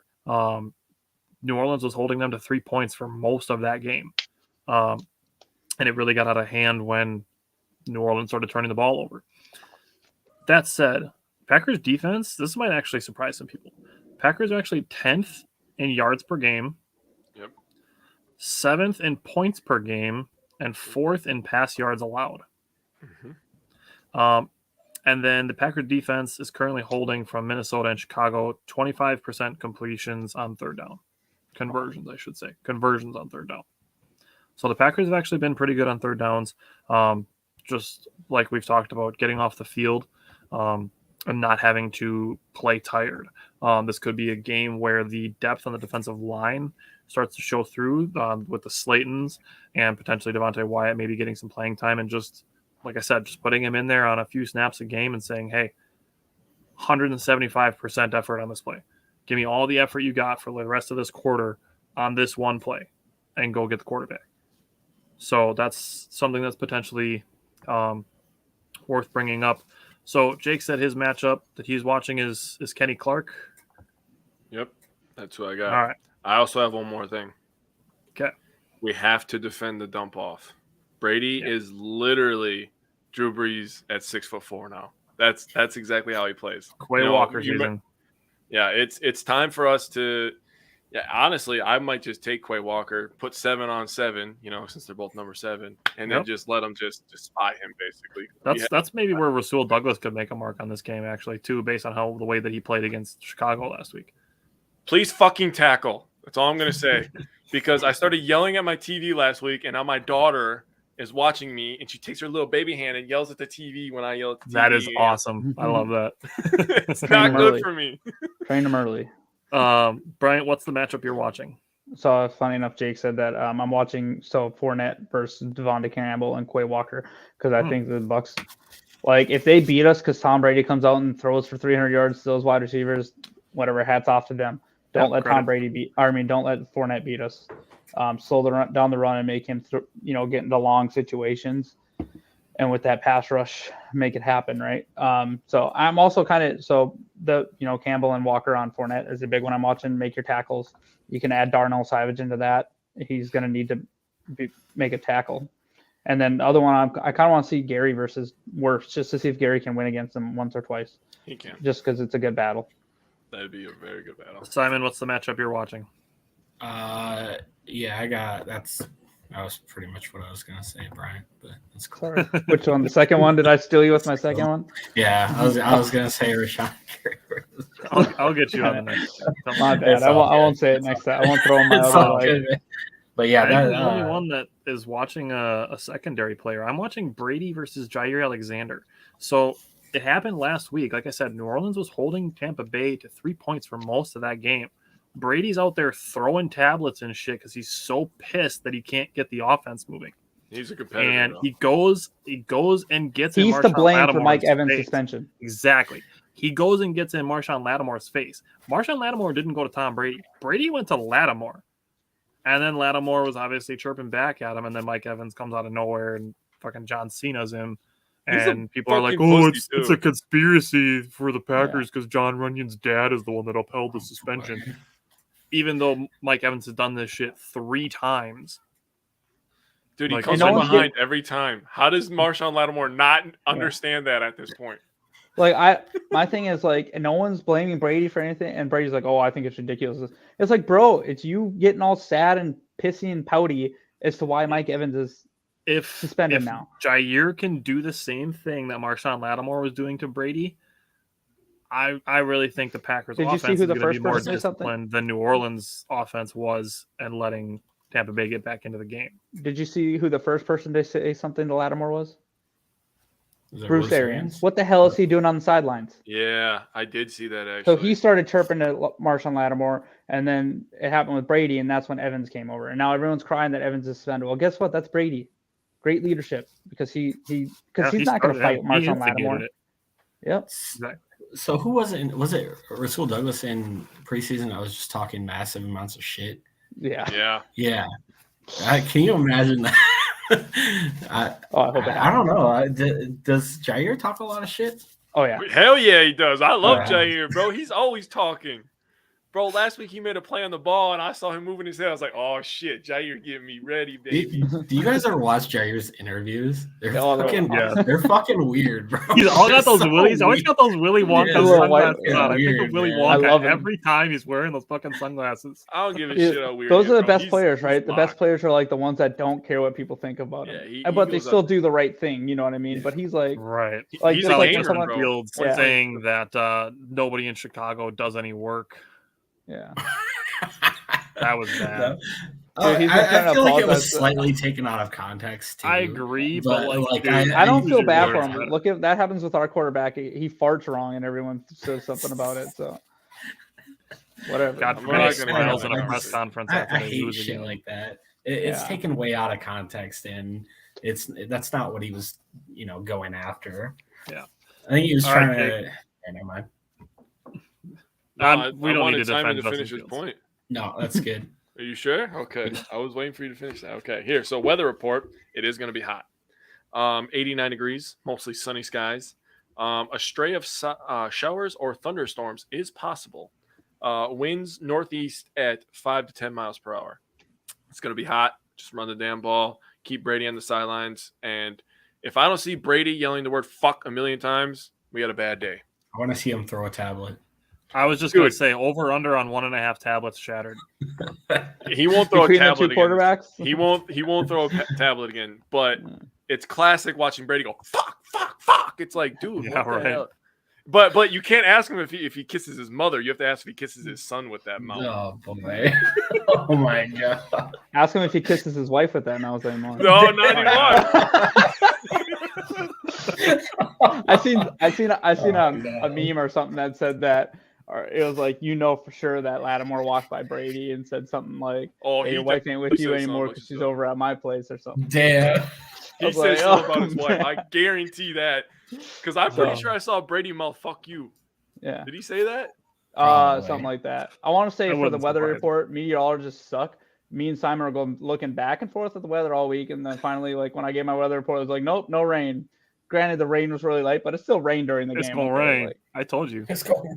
New Orleans was holding them to 3 points for most of that game. And it really got out of hand when New Orleans started turning the ball over. That said, Packers defense, this might actually surprise some people. Packers are actually 10th in yards per game, Yep. 7th in points per game, and 4th in pass yards allowed. Mm-hmm. And then the Packers defense is currently holding from Minnesota and Chicago 25% completions on third down. Conversions, I should say. Conversions on third down. So the Packers have actually been pretty good on third downs. Just like we've talked about, getting off the field and not having to play tired. This could be a game where the depth on the defensive line starts to show through with the Slaytons and potentially Devontae Wyatt maybe getting some playing time, and just, like I said, just putting him in there on a few snaps a game and saying, hey, 175% effort on this play. Give me all the effort you got for the rest of this quarter on this one play and go get the quarterback. So that's something that's potentially worth bringing up. So Jake said his matchup that he's watching is Kenny Clark. Yep, that's what I got. All right. I also have one more thing. Okay. We have to defend the dump off. Brady is literally Drew Brees at 6'4" now. That's exactly how he plays. Quay Walker season. Yeah, it's time for us to. Yeah, honestly, I might just take Quay Walker, put 7 on 7, since they're both number 7, and then just let them just spy him, basically. That's maybe where Rasul Douglas could make a mark on this game, actually, too, based on the way that he played against Chicago last week. Please fucking tackle. That's all I'm going to say. Because I started yelling at my TV last week, and now my daughter is watching me, and she takes her little baby hand and yells at the TV when I yell at the TV. That is awesome. I love that. It's not good for me. Train them early. Bryant, what's the matchup you're watching? So funny enough, Jake said that I'm watching Fournette versus Devontae Campbell and Quay Walker because I think the Bucs, like if they beat us because Tom Brady comes out and throws for 300 yards to those wide receivers, whatever, hats off to them. Don't let Tom Brady don't let Fournette beat us. Slow down the run and make him get into long situations. And with that pass rush, make it happen, right? So I'm also Campbell and Walker on Fournette is a big one I'm watching. Make your tackles. You can add Darnell Savage into that. He's going to need to make a tackle. And then the other one, I kind of want to see Gary versus Wirfs just to see if Gary can win against them once or twice. He can. Just because it's a good battle. That'd be a very good battle. Simon, what's the matchup you're watching? That was pretty much what I was gonna say, Brian. But that's cool. Sorry. Which one? The second one? Did I steal you with my second one? Yeah, I was gonna say Rashawn Gary. I'll get you on the next. My bad. I won't say it next time. I won't throw in my other leg. But yeah, I'm the only one that is watching a secondary player. I'm watching Brady versus Jair Alexander. So it happened last week. Like I said, New Orleans was holding Tampa Bay to 3 points for most of that game. Brady's out there throwing tablets and shit because he's so pissed that he can't get the offense moving. He's a competitor. And he goes and gets He's in to Marshawn blame for Lattimore's Mike Evans' face. suspension. Exactly. He goes and gets in Marshawn Lattimore's face. Marshawn Lattimore didn't go to Tom Brady. Brady went to Lattimore. And then Lattimore was obviously chirping back at him, and then Mike Evans comes out of nowhere and fucking John Cena's him. And people are like, "Oh, it's a conspiracy for the Packers because John Runyon's dad is the one that upheld the suspension." Even though Mike Evans has done this shit 3 times. Dude, he comes from behind every time. How does Marshawn Lattimore not understand that at this point? Like my thing is like, no one's blaming Brady for anything, and Brady's like, "Oh, I think it's ridiculous." It's like, bro, it's you getting all sad and pissy and pouty as to why Mike Evans is suspended now. Jair can do the same thing that Marshawn Lattimore was doing to Brady. I really think the Packers offense is going to be more disciplined than New Orleans offense was, and letting Tampa Bay get back into the game. Did you see who the first person to say something to Lattimore was? Bruce Arians. What the hell is he doing on the sidelines? Yeah, I did see that actually. So he started chirping to Marshawn Lattimore, and then it happened with Brady, and that's when Evans came over. And now everyone's crying that Evans is suspended. Well, guess what? That's Brady. Great leadership because he's not going to fight Marshawn Lattimore. Yep. So who was it? Was it Rasul Douglas in preseason? I was just talking massive amounts of shit. Yeah. Can you imagine that? I hope I don't know. Does Jair talk a lot of shit? Oh yeah, hell yeah, he does. I love Jair, bro. He's always talking. Bro, last week he made a play on the ball, and I saw him moving his head. I was like, "Oh shit, Jair, getting me ready, baby." Do you guys ever watch Jair's interviews? They're fucking weird, bro. He's all got those willies. He's always got those Willy Wonka sunglasses on. I think of Willy Wonka every time he's wearing those fucking sunglasses. I don't give a shit how weird. Those are the best players, right? The best players are like the ones that don't care what people think about him, but they still do the right thing. You know what I mean? But he's like, right. Like he's like Justin Fields saying that nobody in Chicago does any work. Yeah, that was bad. I feel like it was slightly taken out of context too. I agree, but like I don't feel bad for him. Look, if that happens with our quarterback, he farts wrong and everyone says something about it. So whatever. God forbid Smiles in a press conference. I hate shit like that. It's taken way out of context, and that's not what he was, going after. Yeah, I think he was trying to. Never mind. We don't need to defend him to finish his point. No, that's good. Are you sure? Okay. I was waiting for you to finish that. Okay. Here. So weather report. It is going to be hot. 89 degrees, mostly sunny skies. A stray of showers or thunderstorms is possible. Winds northeast at 5 to 10 miles per hour. It's going to be hot. Just run the damn ball. Keep Brady on the sidelines. And if I don't see Brady yelling the word fuck a million times, we had a bad day. I want to see him throw a tablet. I was just going to say over under on 1.5 tablets shattered. He won't throw a tablet again. Quarterbacks? He won't throw a tablet again. But it's classic watching Brady go fuck, fuck, fuck. It's like, dude, what the hell? But you can't ask him if he kisses his mother. You have to ask if he kisses his son with that mouth. Oh boy! Oh my god! Ask him if he kisses his wife with that mouth anymore. No, not anymore. I seen a meme or something that said that. Or it was like, for sure that Lattimore walked by Brady and said something like, hey, your wife ain't with you anymore because she's over at my place or something. Damn. He said something about his wife. I guarantee that. Because I'm pretty sure I saw Brady mouth, fuck you. Yeah. Did he say that? Something like that. I want to say for the weather report, meteorologists suck. Me and Simon are going looking back and forth at the weather all week. And then finally, like when I gave my weather report, it was like, nope, no rain. Granted, the rain was really light, but it still rained during the game. It's gonna rain. I told you.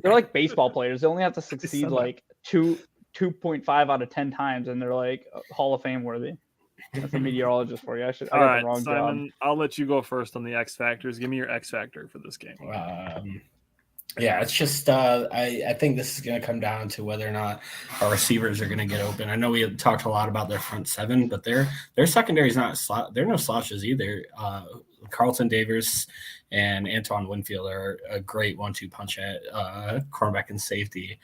They're like baseball players. They only have to succeed like 2.5 out of 10 times, and they're like Hall of Fame worthy. That's a meteorologist for you. I got the wrong Simon, job. I'll let you go first on the X factors. Give me your X factor for this game. Yeah, it's just I think this is going to come down to whether or not our receivers are going to get open. I know we had talked a lot about their front seven, but their secondary is not they're no slouches either. Carlton Davis and Antoine Winfield are a great 1-2 punch at cornerback and safety.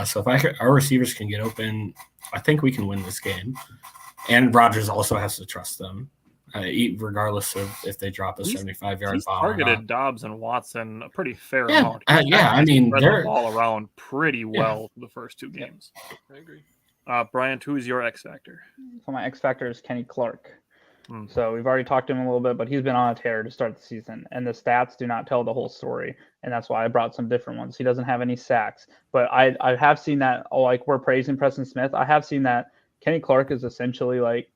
So if our receivers can get open, I think we can win this game. And Rodgers also has to trust them, regardless of if they drop a 75-yard bomb. Targeted Dobbs and Watson a pretty fair amount. I mean, they're the ball around pretty well for the first 2 games. I agree. Bryant, who is your X factor? So my X factor is Kenny Clark. So we've already talked to him a little bit, but he's been on a tear to start the season, and the stats do not tell the whole story, and that's why I brought some different ones. He doesn't have any sacks, but I have seen that. Like we're praising Preston Smith, I have seen that Kenny Clark is essentially like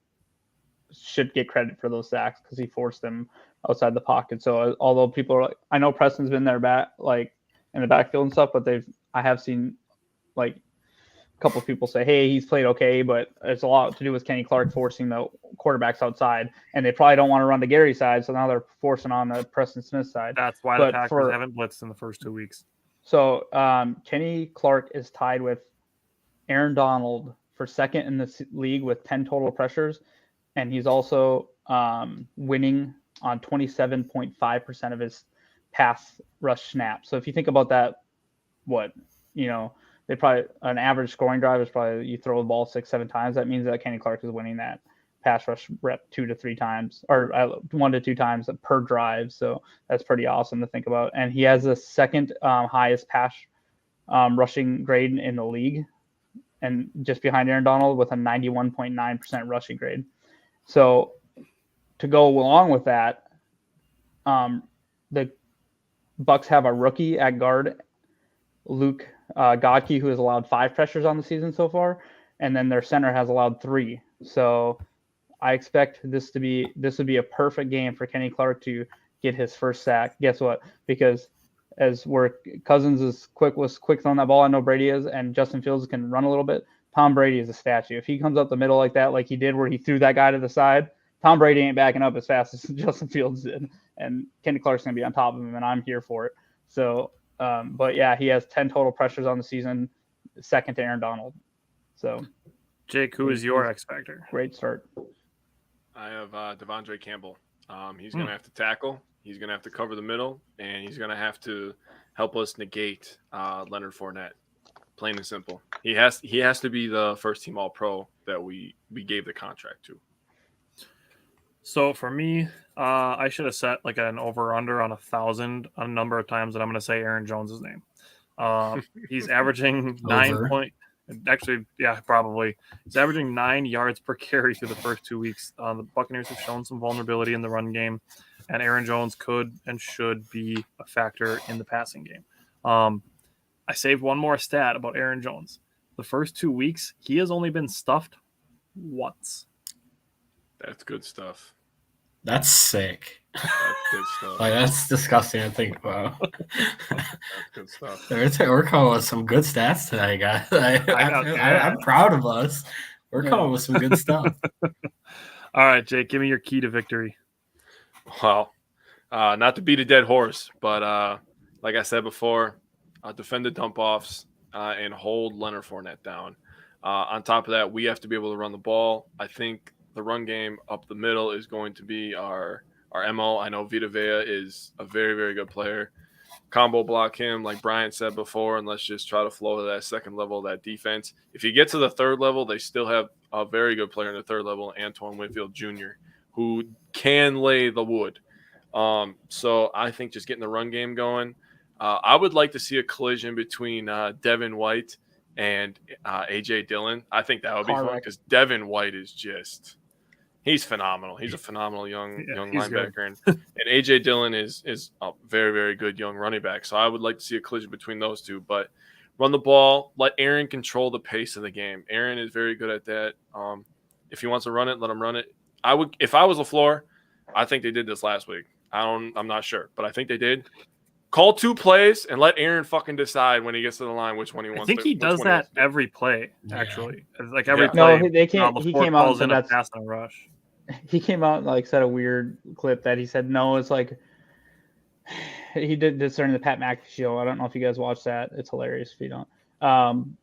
should get credit for those sacks because he forced them outside the pocket. So although people are like, I know Preston's been there back like in the backfield and stuff, but I have seen like a couple of people say, hey, he's played okay, but it's a lot to do with Kenny Clark forcing the quarterbacks outside, and they probably don't want to run to Gary's side, so now they're forcing on the Preston Smith side. That's why the Packers haven't blitzed in the first 2 weeks. So Kenny Clark is tied with Aaron Donald for second in the league with 10 total pressures, and he's also winning on 27.5% of his pass rush snaps. So if you think about that, they probably an average scoring drive is probably you throw the ball 6-7 times. That means that Kenny Clark is winning that pass rush rep 2 to 3 times or 1 to 2 times per drive. So that's pretty awesome to think about. And he has the second highest pass rushing grade in the league, and just behind Aaron Donald with a 91.9% rushing grade. So to go along with that, the Bucs have a rookie at guard, Luke Godke, who has allowed 5 pressures on the season so far, and then their center has allowed 3. So I expect this would be a perfect game for Kenny Clark to get his first sack. Guess what? Because as where Cousins was quick throwing that ball, I know Brady is, and Justin Fields can run a little bit. Tom Brady is a statue. If he comes up the middle like that, like he did where he threw that guy to the side, Tom Brady ain't backing up as fast as Justin Fields did. And Kenny Clark's going to be on top of him, and I'm here for it. So, but yeah, he has 10 total pressures on the season, second to Aaron Donald. So, Jake, who is your X factor? Great start. I have Devondre Campbell. He's going to have to tackle. He's going to have to cover the middle, and he's going to have to help us negate Leonard Fournette. Plain and simple. He has to be the first team All-Pro that we gave the contract to. So for me, I should have set like an over/under on 1,000 a number of times that I'm going to say Aaron Jones' name. He's averaging 9 point. Actually, yeah, probably. He's averaging 9 yards per carry through the first 2 weeks. The Buccaneers have shown some vulnerability in the run game, and Aaron Jones could and should be a factor in the passing game. I saved one more stat about Aaron Jones. The first 2 weeks, he has only been stuffed once. That's good stuff. That's sick. That's good stuff. Like, that's disgusting to think about. That's good stuff. We're coming with some good stats today, guys. I'm proud of us. We're coming with some good stuff. All right, Jake, give me your key to victory. Well, not to beat a dead horse, but like I said before, defend the dump-offs and hold Leonard Fournette down. On top of that, we have to be able to run the ball. I think the run game up the middle is going to be our MO. I know Vita Vea is a very, very good player. Combo block him, like Brian said before, and let's just try to flow to that second level of that defense. If you get to the third level, they still have a very good player in the third level, Antoine Winfield Jr., who can lay the wood. So I think just getting the run game going. I would like to see a collision between Devin White and A.J. Dillon. I think that would be fun because Devin White is just – he's phenomenal. He's a phenomenal young linebacker. And A.J. Dillon is a very, very good young running back. So I would like to see a collision between those two. But run the ball. Let Aaron control the pace of the game. Aaron is very good at that. If he wants to run it, let him run it. If I was LaFleur, I think they did this last week. I'm not sure, but I think they did. Call 2 plays and let Aaron fucking decide when he gets to the line which one he wants. I think he does that every play, actually. Yeah. Like every play. No, he came out and said pass and rush. He came out and like said a weird clip that he said no. It's like he did this during the Pat McAfee show. I don't know if you guys watched that. It's hilarious if you don't.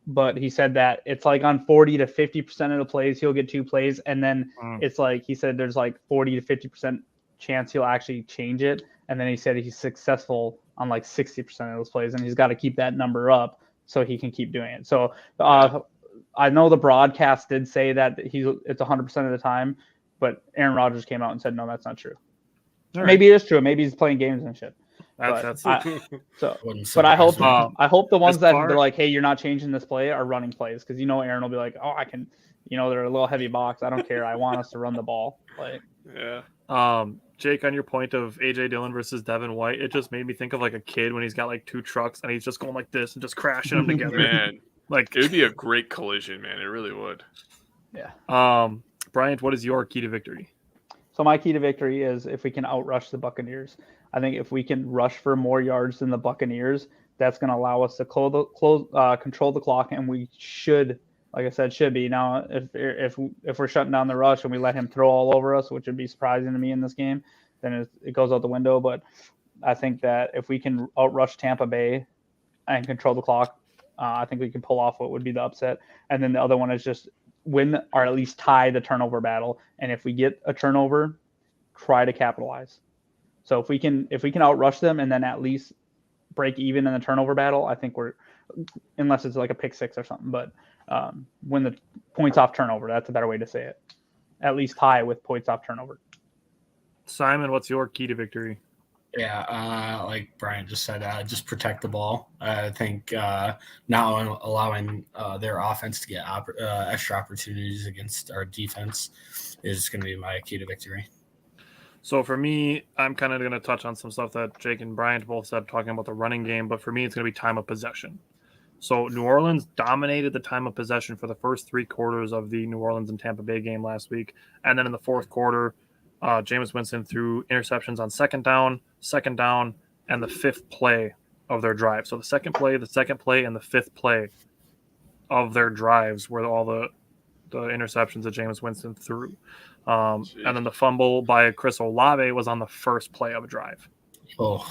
But he said that it's like on 40 to 50% of the plays he'll get 2 plays, and then it's like he said there's like 40 to 50% chance he'll actually change it, and then he said he's successful on like 60% of those plays, and he's got to keep that number up so he can keep doing it. So I know the broadcast did say that it's 100% of the time, but Aaron Rodgers came out and said no, that's not true. Right. Maybe it is true. Maybe he's playing games and shit. But I hope the ones that they're like, hey, you're not changing this play are running plays, because Aaron will be like, oh, I can, they're a little heavy box. I don't care. I want us to run the ball. Like, yeah. Jake, on your point of A.J. Dillon versus Devin White, it just made me think of like a kid when he's got like 2 trucks and he's just going like this and just crashing them together. Man, like it would be a great collision, man. It really would. Yeah. Bryant, what is your key to victory? So my key to victory is if we can outrush the Buccaneers. I think if we can rush for more yards than the Buccaneers, that's going to allow us to control the clock, and we should, like I said, should be. Now, if we're shutting down the rush and we let him throw all over us, which would be surprising to me in this game, then it goes out the window. But I think that if we can outrush Tampa Bay and control the clock, I think we can pull off what would be the upset. And then the other one is just win or at least tie the turnover battle. And if we get a turnover, try to capitalize. So if we can outrush them and then at least break even in the turnover battle, I think we're, unless it's like a pick six or something, but win the points off turnover. That's a better way to say it. At least tie with points off turnover. Simon, what's your key to victory? Yeah, like Brian just said, just protect the ball. I think not allowing their offense to get extra opportunities against our defense is going to be my key to victory. So for me, I'm kind of going to touch on some stuff that Jake and Bryant both said, talking about the running game. But for me, it's going to be time of possession. So New Orleans dominated the time of possession for the first 3 quarters of the New Orleans and Tampa Bay game last week. And then in the fourth quarter, Jameis Winston threw interceptions on second down, and the 5th play of their drive. So the second play, and the 5th play of their drives were all the interceptions that Jameis Winston threw. And then the fumble by Chris Olave was on the first play of a drive. Oh.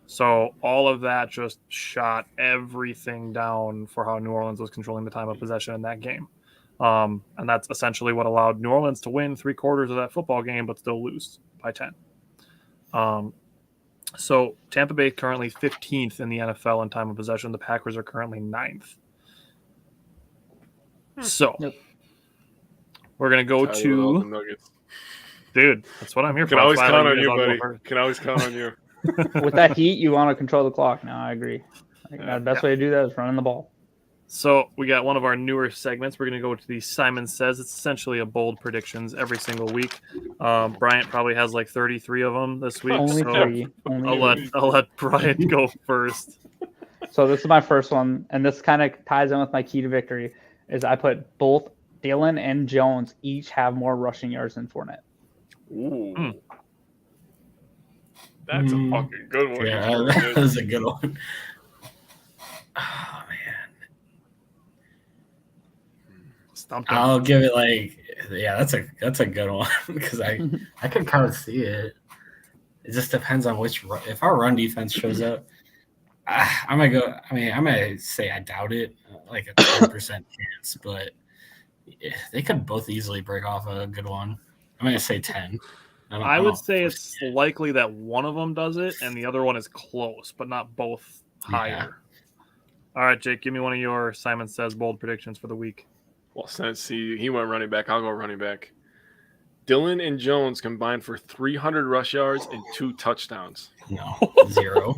So all of that just shot everything down for how New Orleans was controlling the time of possession in that game. And that's essentially what allowed New Orleans to win 3 quarters of that football game, but still lose by 10. So Tampa Bay currently 15th in the NFL in time of possession. The Packers are currently 9th. So we're going to go to Nuggets. Dude, that's what I'm here for. Can always count on you, buddy. Can always count on you. With that heat, you want to control the clock. No, I agree. I think the best way to do that is running the ball. So we got one of our newer segments. We're going to go to the Simon Says. It's essentially a bold predictions every single week. Bryant probably has like 33 of them this week. Only so 3. I'll let Bryant go first. So this is my first one, and this kind of ties in with my key to victory. Is I put both Dillon and Jones each have more rushing yards than Fournette. Ooh. That's a fucking good one. Yeah, that is a good one. Oh, man. Stumped him. I'll give it that's a good one because I can kind of see it. It just depends on if our run defense shows up. I'm gonna say I doubt it, like a 10% chance, but they could both easily break off a good one. I'm gonna say 10. I would say it's likely that one of them does it and the other one is close, but not both higher. Yeah. All right, Jake, give me one of your Simon Says bold predictions for the week. Well, since he went running back, I'll go running back. Dillon and Jones combined for 300 rush yards and 2 touchdowns. No, 0.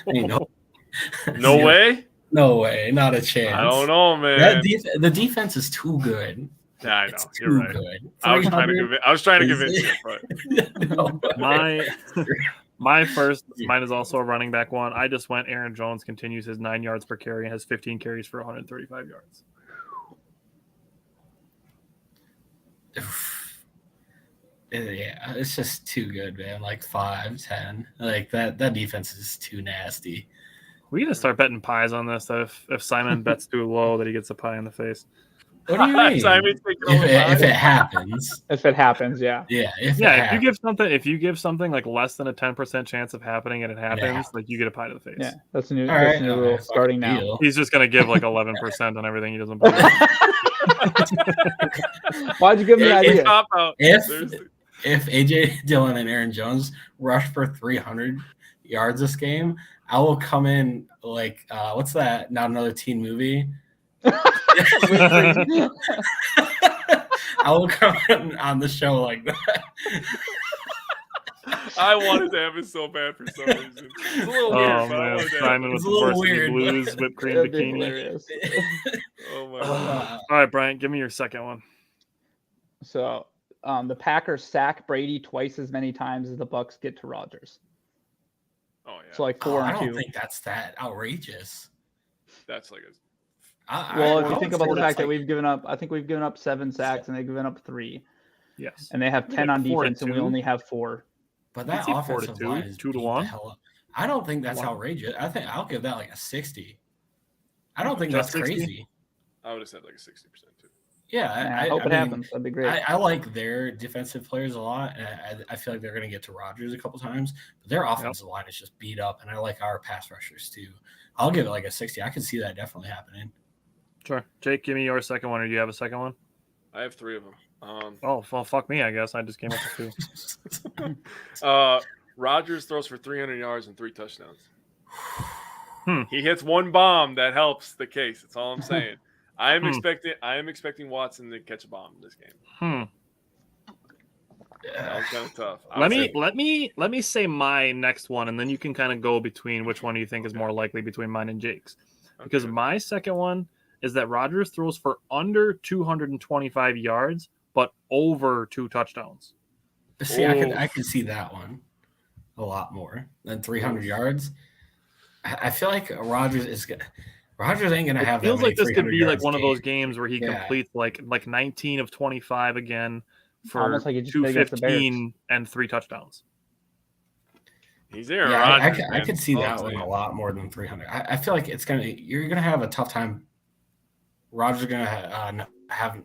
No No way? No way, not a chance. I don't know, man. The defense is too good. Yeah, I know. It's You're too right. good. I was trying to convince you, but No, Mine is also a running back one. I just went Aaron Jones continues his 9 yards per carry and has 15 carries for 135 yards. Yeah, it's just too good, man. Like 5, 10. Like that defense is too nasty. We gotta start betting pies on this. If Simon bets too low, that he gets a pie in the face. What do you mean? If it happens. If it happens, yeah. Yeah. If you give something like less than a 10% chance of happening and it happens, like you get a pie to the face. Yeah, that's a new rule starting now. Deal. He's just gonna give like 11% on everything he doesn't believe. Why'd you give me that idea? If AJ Dillon and Aaron Jones rush for 300 yards this game, I will come in like what's that? Not Another Teen Movie. I will come on the show like that. I wanted to have it so bad for some reason. It's a little weird. Man, Simon with the varsity blues, whipped cream bikini. Oh my god! All right, Bryant, give me your second one. So, the Packers sack Brady twice as many times as the Bucs get to Rodgers. Oh yeah. So like 4 and 2. I don't think that's that outrageous. That's like a Well, if I you would think say about the that's fact that like- we've given up, I think we've given up 7 sacks and they've given up 3, Yes. and they have 10 on 4 to defense, and we 2. only have 4. But You'd that say 4 to offensive 2, line is 2 to beat 1. the hell up. I don't think that's 1. outrageous. I think I'll give that like a 60. I don't think Just that's 60? crazy. I would have said like a 60% too. Yeah, Man, I hope it mean, happens. That'd be great. I like their defensive players a lot, and I feel like they're going to get to Rodgers a couple times. But their offensive line is just beat up, and I like our pass rushers too. I'll give it like a 60. I can see that definitely happening. Sure. Jake, give me your second one, or do you have a second one? I have 3 of them. Oh, well, fuck me, I guess. I just came up with 2. Rodgers throws for 300 yards and 3 touchdowns. Hmm. He hits one bomb that helps the case. That's all I'm saying. I am expecting Watson to catch a bomb in this game. That was kind of tough. Let me say my next one, and then you can kind of go between which one do you think is more likely between mine and Jake's. Because my second one is that Rodgers throws for under 225 yards, but over 2 touchdowns. See, I could see that one a lot more than 300 yards. I feel like Rodgers ain't gonna have. It feels that many like this could be like one of those games. games where he completes like 19 of 25 again for Almost like he just did against the Bears. 215 and 3 touchdowns. He's there. Yeah, Rodgers, I could see all that I'm one saying. a lot more than 300. I feel like you're gonna have a tough time. Rodgers gonna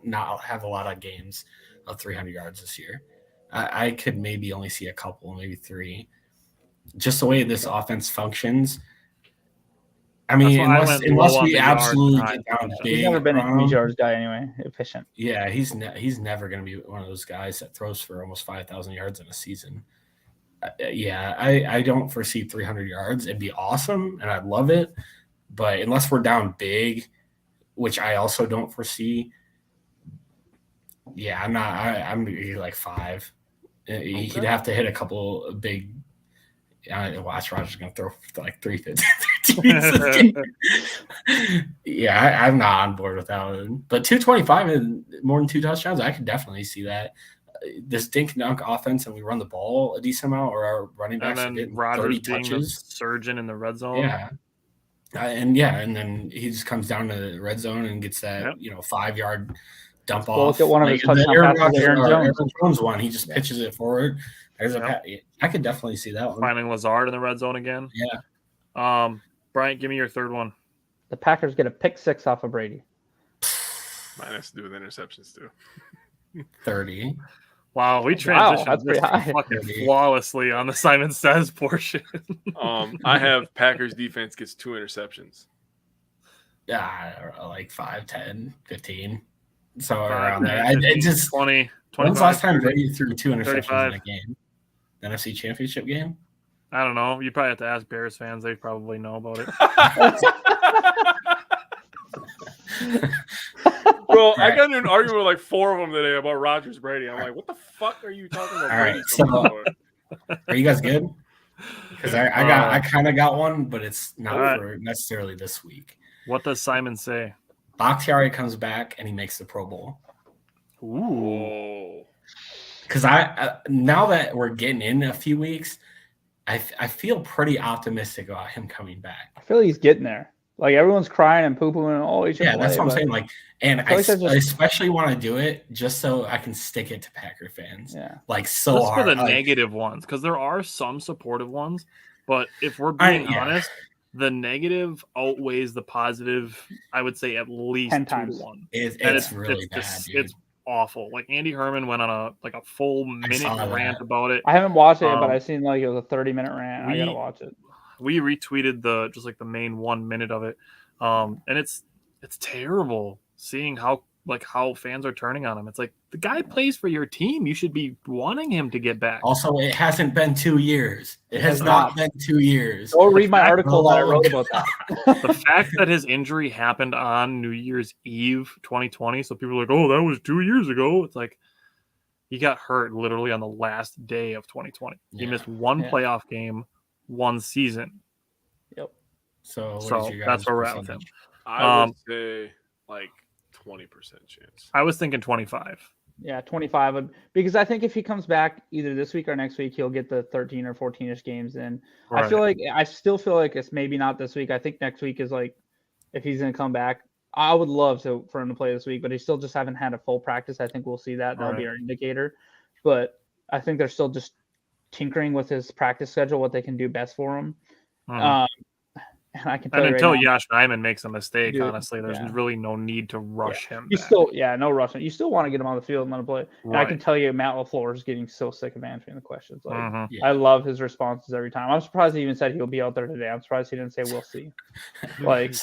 not have a lot of games of 300 yards this year. I could maybe only see a couple, maybe 3. Just the way this offense functions. I mean, unless we absolutely get down big. He's never been a huge yards guy anyway. Efficient. Yeah, he's never going to be one of those guys that throws for almost 5,000 yards in a season. I don't foresee 300 yards. It'd be awesome, and I'd love it. But unless we're down big, which I also don't foresee, yeah, I'm not. I'm like 5. He'd have to hit a couple of big. Watch Rodgers going to throw for like 350. Yeah, I'm not on board with that one. But 225 and more than 2 touchdowns, I could definitely see that. This dink dunk offense, and we run the ball a decent amount, or our running backs are getting 30 touches. Surgeon in the red zone. Yeah. And then he just comes down to the red zone and gets that 5-yard dump off. Look at one of his touchdown passes, Aaron Jones one. He just pitches it forward. There's I could definitely see that one. Finding Lazard in the red zone again. Yeah. Brian, give me your third one. The Packers get a pick 6 off of Brady. Mine has to do with interceptions too. 30. Wow, we transitioned that's pretty high. fucking flawlessly on the Simon Says portion. I have Packers defense gets 2 interceptions. Yeah, like 5, 10, 15. So around there. It just 20. When's the last time Brady threw 2 interceptions 35. in a game? The NFC Championship game? I don't know. You probably have to ask Bears fans. They probably know about it. Bro, I got in an argument with like 4 of them today about Rodgers Brady. I'm like, what the fuck are you talking about? All Brady right, so for? are you guys good? Because I kind of got one, but it's not for necessarily this week. What does Simon say? Bakhtiari comes back and he makes the Pro Bowl. Ooh. Because now that we're getting in a few weeks, I feel pretty optimistic about him coming back. I feel like he's getting there. Like everyone's crying and poo-pooing. Oh, he should play, that's what I'm saying. Like, and I especially want to do it just so I can stick it to Packer fans. Yeah, like so That's hard. for the negative ones, because there are some supportive ones, but if we're being honest, the negative outweighs the positive. I would say at least 10 2 times. to 1. It's really bad. It's awful. Like Andy Herman went on a full minute rant about it. I haven't watched it, but I've seen like it was a 30-minute rant. I gotta watch it. We retweeted the main 1 minute of it, and it's terrible seeing how fans are turning on him. It's like, the guy plays for your team. You should be wanting him to get back. Also, it hasn't been 2 years. It has not been 2 years. Go read my article that I wrote about that. The fact that his injury happened on New Year's Eve 2020, so people are like, oh, that was 2 years ago. It's like, he got hurt literally on the last day of 2020. He missed 1 playoff game, 1 season. Yep. So that's where we're at with him. I would say like 20% chance. I was thinking 25. Yeah, 25. Because I think if he comes back either this week or next week, he'll get the 13 or 14ish games in. Right. I still feel like it's maybe not this week. I think next week is like, if he's going to come back, I would love for him to play this week, but he still just haven't had a full practice. I think we'll see that. That'll be our indicator. But I think they're still just tinkering with his practice schedule, what they can do best for him. And I can tell you until right now, Josh Nyman makes a mistake, dude, honestly, there's really no need to rush him. You back. still, no rushing. You still want to get him on the field and let him play. And I can tell you, Matt LaFleur is getting so sick of answering the questions. Like, I love his responses every time. I'm surprised he even said he'll be out there today. I'm surprised he didn't say we'll see. Like,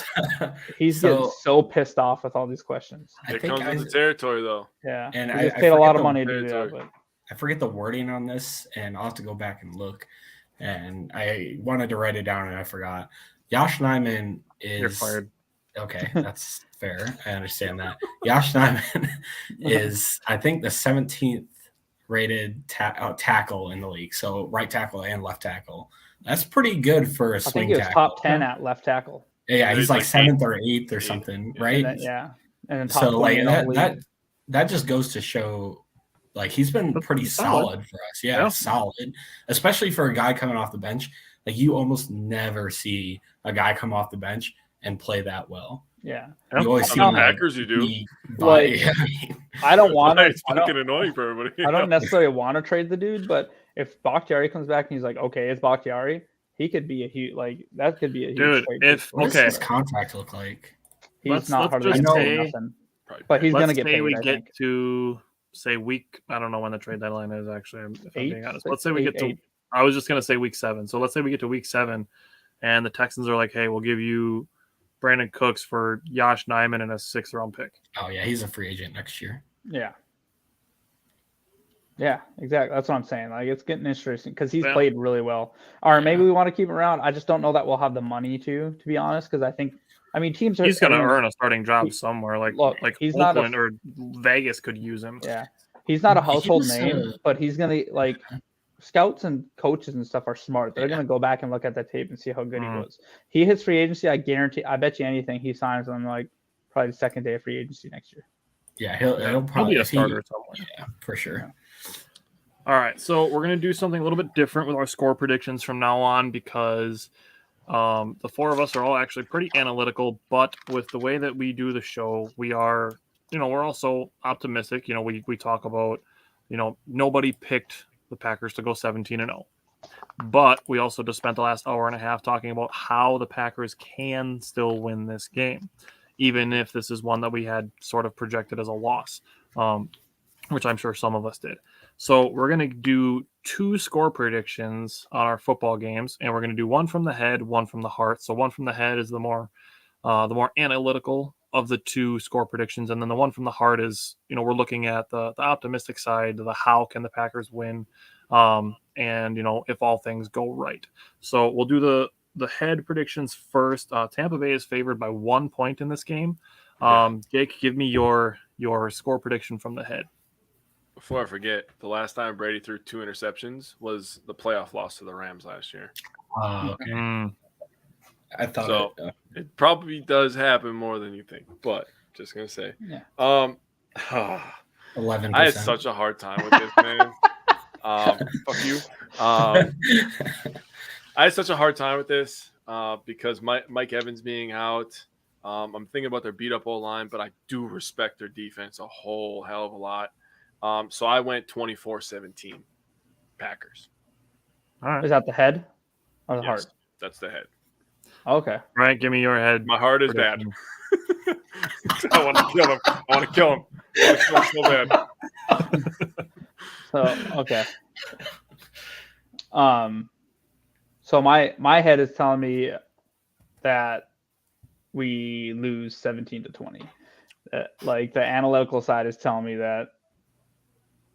he's getting so pissed off with all these questions. It comes with the territory, though. Yeah, and he paid a lot of money to do that. But I forget the wording on this, and I'll have to go back and look. And I wanted to write it down, and I forgot. Josh Nyman is. You're fired. Okay, that's fair. I understand that. Josh Nyman is, I think, the 17th rated tackle in the league. So right tackle and left tackle. That's pretty good for a swing tackle. I think he was top 10 at left tackle. Yeah, he's like 7th or 8th or something, right? And then top 20 in the league. That just goes to show, like, he's been pretty solid for us. Yeah, solid, especially for a guy coming off the bench. Like, you almost never see a guy come off the bench and play that well. Yeah, you always see Packers. You do. I don't want to. It's fucking annoying for everybody. I don't necessarily want to trade the dude, but if Bakhtiari comes back and he's like, okay, it's Bakhtiari, he could be a huge that could be a huge dude. Trade what does his contract look like? He's not hardly nothing, but he's gonna get paid. We get to say week. I don't know when the trade deadline is actually. If I'm being honest, let's say we get to. I was just going to say week 7. So let's say we get to week 7 and the Texans are like, hey, we'll give you Brandon Cooks for Josh Nyman and a 6th round pick. Oh, yeah. He's a free agent next year. Yeah. Yeah, exactly. That's what I'm saying. Like, it's getting interesting because he's played really well. Or maybe we want to keep him around. I just don't know that we'll have the money to be honest, because teams are. He's going to earn a starting job somewhere. Like he's Oakland not or Vegas could use him. Yeah. He's not a household name, but he's going to scouts and coaches and stuff are smart. They're going to go back and look at that tape and see how good he was. He hits free agency. I bet you anything he signs on probably the second day of free agency next year. Yeah, he'll probably be a starter somewhere. Yeah, for sure. Yeah. All right, so we're going to do something a little bit different with our score predictions from now on because the 4 of us are all actually pretty analytical, but with the way that we do the show, we are, we're also optimistic. We talk about, nobody picked the Packers to go 17-0. But we also just spent the last hour and a half talking about how the Packers can still win this game, even if this is one that we had sort of projected as a loss, which I'm sure some of us did. So we're going to do 2 score predictions on our football games, and we're going to do one from the head, one from the heart. So one from the head is the more analytical of the 2 score predictions, and then the one from the heart is, we're looking at the optimistic side, the how can the Packers win, and if all things go right. So we'll do the head predictions first. Tampa Bay is favored by 1 point in this game. Jake, give me your score prediction from the head. Before I forget, the last time Brady threw 2 interceptions was the playoff loss to the Rams last year. Okay. I thought so. It probably does happen more than you think, but just gonna say, 11%. I had such a hard time with this, man. Fuck you. I had such a hard time with this because Mike Evans being out. I'm thinking about their beat up O-line, but I do respect their defense a whole hell of a lot. So I went 24-17 Packers. All right. Is that the head or the heart? That's the head. Okay. Right, give me your head. My heart is bad. I want to kill him. I want to kill him. So bad. So, okay. So my head is telling me that we lose 17-20. Like the analytical side is telling me that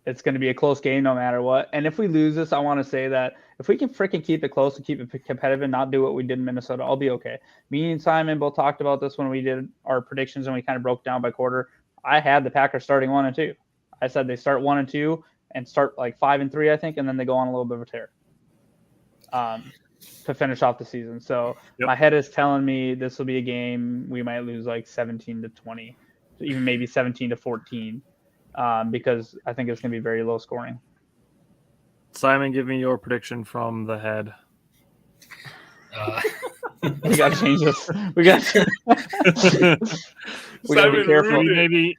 it's going to be a close game no matter what. And if we lose this, I want to say that if we can freaking keep it close and keep it competitive and not do what we did in Minnesota, I'll be okay. Me and Simon both talked about this when we did our predictions and we kind of broke down by quarter. I had the Packers starting 1-2. I said they start 1-2 and start like 5-3, I think, and then they go on a little bit of a tear to finish off the season. So my head is telling me this will be a game we might lose like 17-20, even maybe 17-14. Because I think it's going to be very low scoring. Simon, give me your prediction from the head. We got to change this. We got to We gotta be Simon careful. ruined it.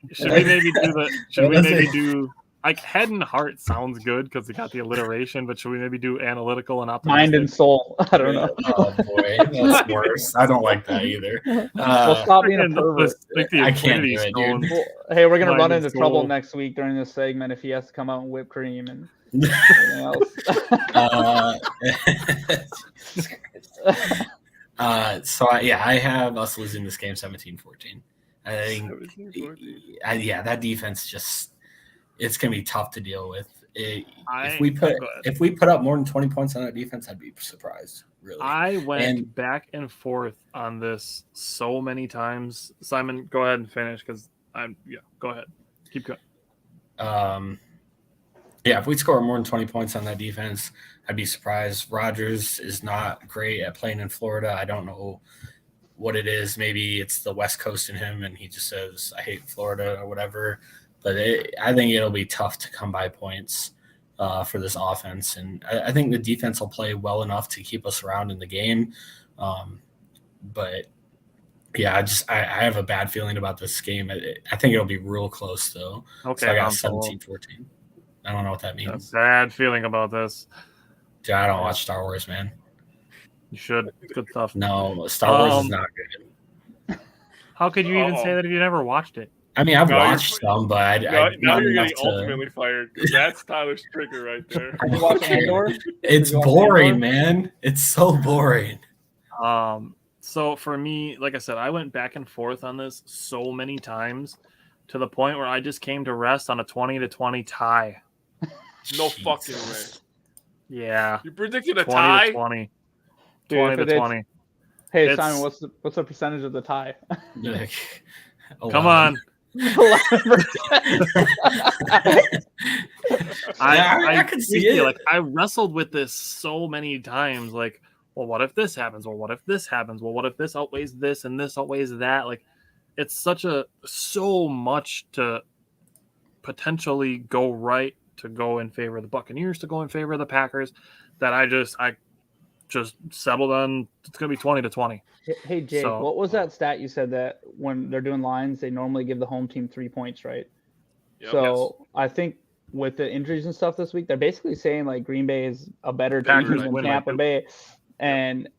Should we maybe do like head and heart sounds good because we got the alliteration, but should we maybe do analytical and optimistic? Mind and soul. I don't know. Oh boy, that's worse. I don't like that either. Well, stop being a Freaking pervert. like the I can't Infinity do it, Stones. dude. Well, hey, we're gonna Mind run and into trouble soul. next week during this segment if he has to come out and whip cream and everything else. So I have us losing this game 17-14. I think, 17-14. that defense it's gonna be tough to deal with. If Go we put up more than 20 points on our defense, I'd be surprised. Really, I went back and forth on this so many times. Simon, go ahead and finish because go ahead. Keep going. If we score more than 20 points on that defense, I'd be surprised. Rodgers is not great at playing in Florida. I don't know what it is. Maybe it's the West Coast in him, and he just says, I hate Florida or whatever. But I think it'll be tough to come by points for this offense. And I think the defense will play well enough to keep us around in the game. But I have a bad feeling about this game. I think it'll be real close, though. Okay, So I got 17-14. I don't know what that a means. bad feeling about this. Dude, I don't watch Star Wars, man. You should. It's good stuff. No, Star Wars is not good. How could you even say that if you never watched it? I mean, I've No, watched some, but Now not you're enough getting to. ultimately fired. That's Tyler's trigger right there. I You don't watch care. Andor? It's Did you watch boring, Andor? man. It's so boring. So for me, like I said, I went back and forth on this so many times to the point where I just came to rest on a 20-20 tie. No Jesus. fucking way. Yeah. You predicted a 20 tie? to 20. Dude, 20 if to it's- 20. Hey, It's- Simon, what's the percentage of the tie? Like, Come on. 11%. I can see seriously, it. Like I wrestled with this so many times. Like, well, what if this happens? Well, what if this happens? Well, what if this outweighs this and this outweighs that? Like, it's so much to potentially go right, to go in favor of the Buccaneers, to go in favor of the Packers, that I just settled on. It's gonna be 20-20. Hey, Jake, So- what was that stat you said that when they're doing lines, they normally give the home team 3 points, right? Yep. So I think with the injuries and stuff this week, they're basically saying like Green Bay is a better team Packers than win by Tampa 2. Bay, and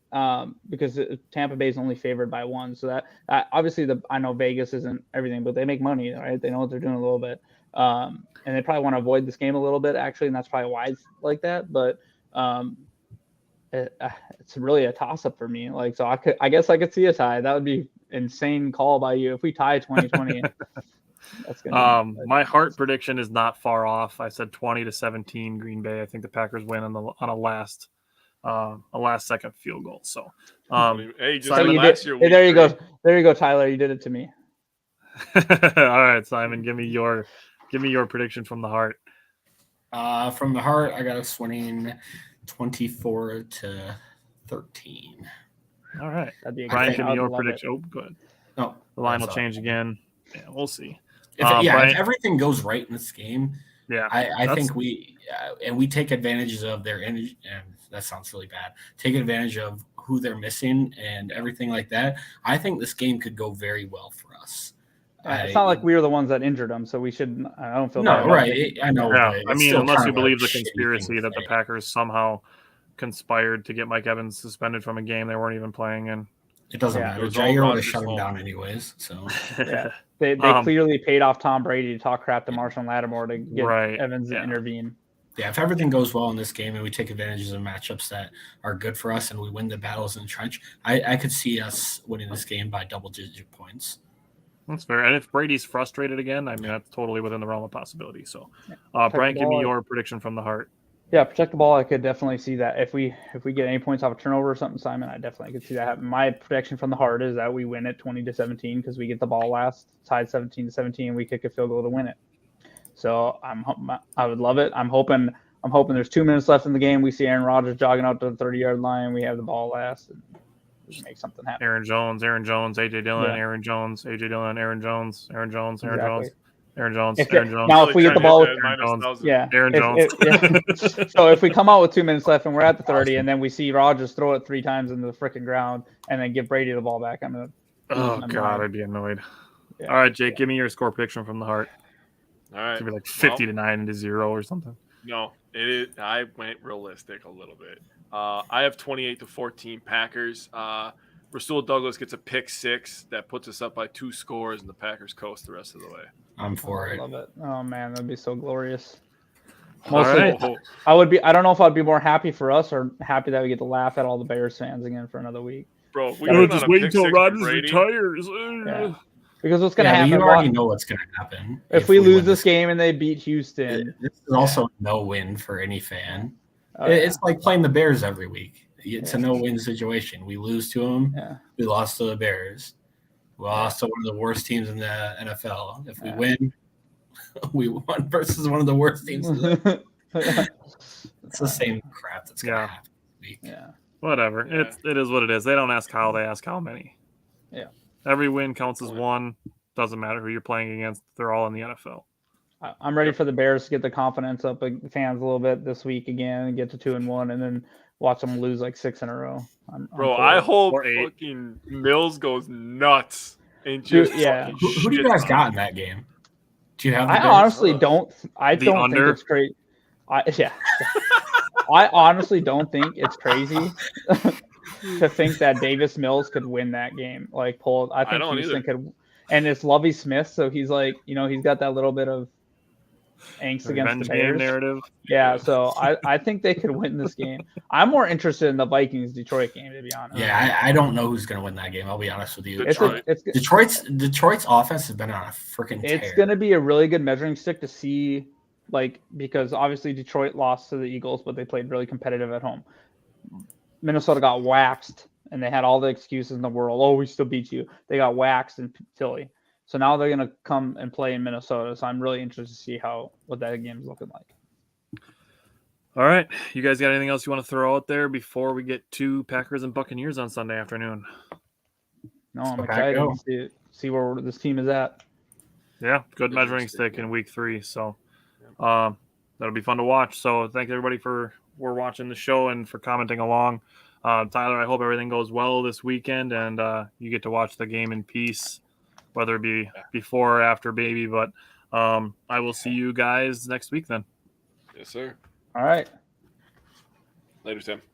because Tampa Bay is only favored by 1, so that obviously I know Vegas isn't everything, but they make money, right? They know what they're doing a little bit, and they probably want to avoid this game a little bit actually, and that's probably why it's like that. But it's really a toss up for me. Like, so I guess I could see a tie. That would be insane call by you if we tie 20-20. That's gonna My heart prediction is not far off. I said 20-17 Green Bay. I think the Packers win on a last second field goal. So Hey, just Simon, like you last did, year. hey, there you go. There you go, Tyler. You did it to me. all right, Simon, give me your prediction from the heart. From the heart, I got us winning 24-13. All right. That'd be a Brian, great- give I me would your love it. prediction. Oh, good. No, The line will that's change again. Yeah, we'll see. If Brian- if everything goes right in this game, Yeah. I that's- think we take advantage of their energy. And that sounds really bad. Take advantage of who they're missing and everything like that. I think this game could go very well for us. It's not like we were the ones that injured them, so we should. I don't feel bad No, about right. it. I know. Yeah, but I it's mean, still unless kind you of a believe the shitty thing conspiracy to that the say. Packers somehow conspired to get Mike Evans suspended from a game they weren't even playing in. It doesn't Yeah, it matter. was all Jair would have Rodgers' shut him fault. down anyways. So Yeah. They Um, clearly paid off Tom Brady to talk crap to Marshall Lattimore to get Right, Evans to yeah. intervene. yeah, if everything goes well in this game and we take advantage of matchups that are good for us and we win the battles in the trench, I could see us winning this game by double-digit points. That's fair. And if Brady's frustrated again, I mean, that's totally within the realm of possibility. So, Protect Brian, the give me ball. your prediction from the heart. Yeah, protect the ball. I could definitely see that. If we get any points off a turnover or something, Simon, I definitely could see that happen. My prediction from the heart is that we win it 20-17 because we get the ball last, tied 17-17, and we kick a field goal to win it. So I would love it. I'm hoping there's 2 minutes left in the game. We see Aaron Rodgers jogging out to the 30-yard line. We have the ball last, and we make something happen. Aaron Jones, AJ Dillon, Yeah. Aaron Jones, AJ Dillon, Aaron Jones, Aaron Jones, Aaron Exactly. Jones, Aaron Jones, If Aaron it- Jones. now, if we get the ball with Yeah. Aaron Jones. So if we come out with 2 minutes left and we're at the 30, and then we see Rodgers throw it 3 times into the freaking ground, and then give Brady the ball back, I'm gonna. Oh I'm God, annoyed. I'd be annoyed. Yeah. All right, Jake, give me your score prediction from the heart. All right. It's gonna be like 50-9 to 0 or something. No, it is. I went realistic a little bit. I have 28-14 Packers. Rasul Douglas gets a pick 6 that puts us up by 2 scores, and the Packers coast the rest of the way. I'm for I it. love it. Oh man, that'd be so glorious. All right. I would be. I don't know if I'd be more happy for us or happy that we get to laugh at all the Bears fans again for another week. Bro, we We'll went just on a wait pick until 6 Rodgers from Brady. retires. Yeah. Because what's going to Yeah, but happen? you already know what's going to happen. If we lose win this game and they beat Houston, this is also a no-win for any fan. oh, It's like playing the Bears every week. It's Yeah. a no-win situation. We lose to them. yeah. We lost to the Bears. We lost to one of the worst teams in the NFL. If we win, we won versus one of the worst teams. It's the same crap that's going to happen this week. Yeah. Whatever. Yeah. It is what it is. They don't ask how, they ask how many. Yeah. Every win counts as one. Doesn't matter who you're playing against. They're all in the NFL. I'm ready for the Bears to get the confidence up the fans a little bit this week again and get to 2-1 and then watch them lose like 6 in a row. Bro, I hope Or 8. fucking Mills goes nuts and Dude, just yeah. fucking Who do you shits guys on got him. in that game? Do you have the I Bears? honestly don't. I The don't under? think it's crazy. I honestly don't think it's crazy to think that Davis Mills could win that game. Like I think don't Houston either. could, and it's Lovie Smith, so he's like, he's got that little bit of angst against Revenge the game Bears. narrative. Yeah, so I think they could win this game. I'm more interested in the Vikings Detroit game, to be honest. Yeah, I don't know who's going to win that game. I'll be honest with you. Detroit. Detroit's offense has been on a freaking tear. It's going to be a really good measuring stick to see, because obviously Detroit lost to the Eagles, but they played really competitive at home. Minnesota got waxed, and they had all the excuses in the world. Oh, we still beat you. They got waxed in Philly. So now they're going to come and play in Minnesota. So I'm really interested to see what that game's looking like. All right. You guys got anything else you want to throw out there before we get to Packers and Buccaneers on Sunday afternoon? No, I'm So excited go. to see where this team is at. Yeah, good measuring stick in week 3. So that'll be fun to watch. So thank everybody for watching the show and for commenting along. Tyler, I hope everything goes well this weekend and you get to watch the game in peace, whether it be before or after baby. But I will see you guys next week then. Yes, sir. All right. Later, Tim.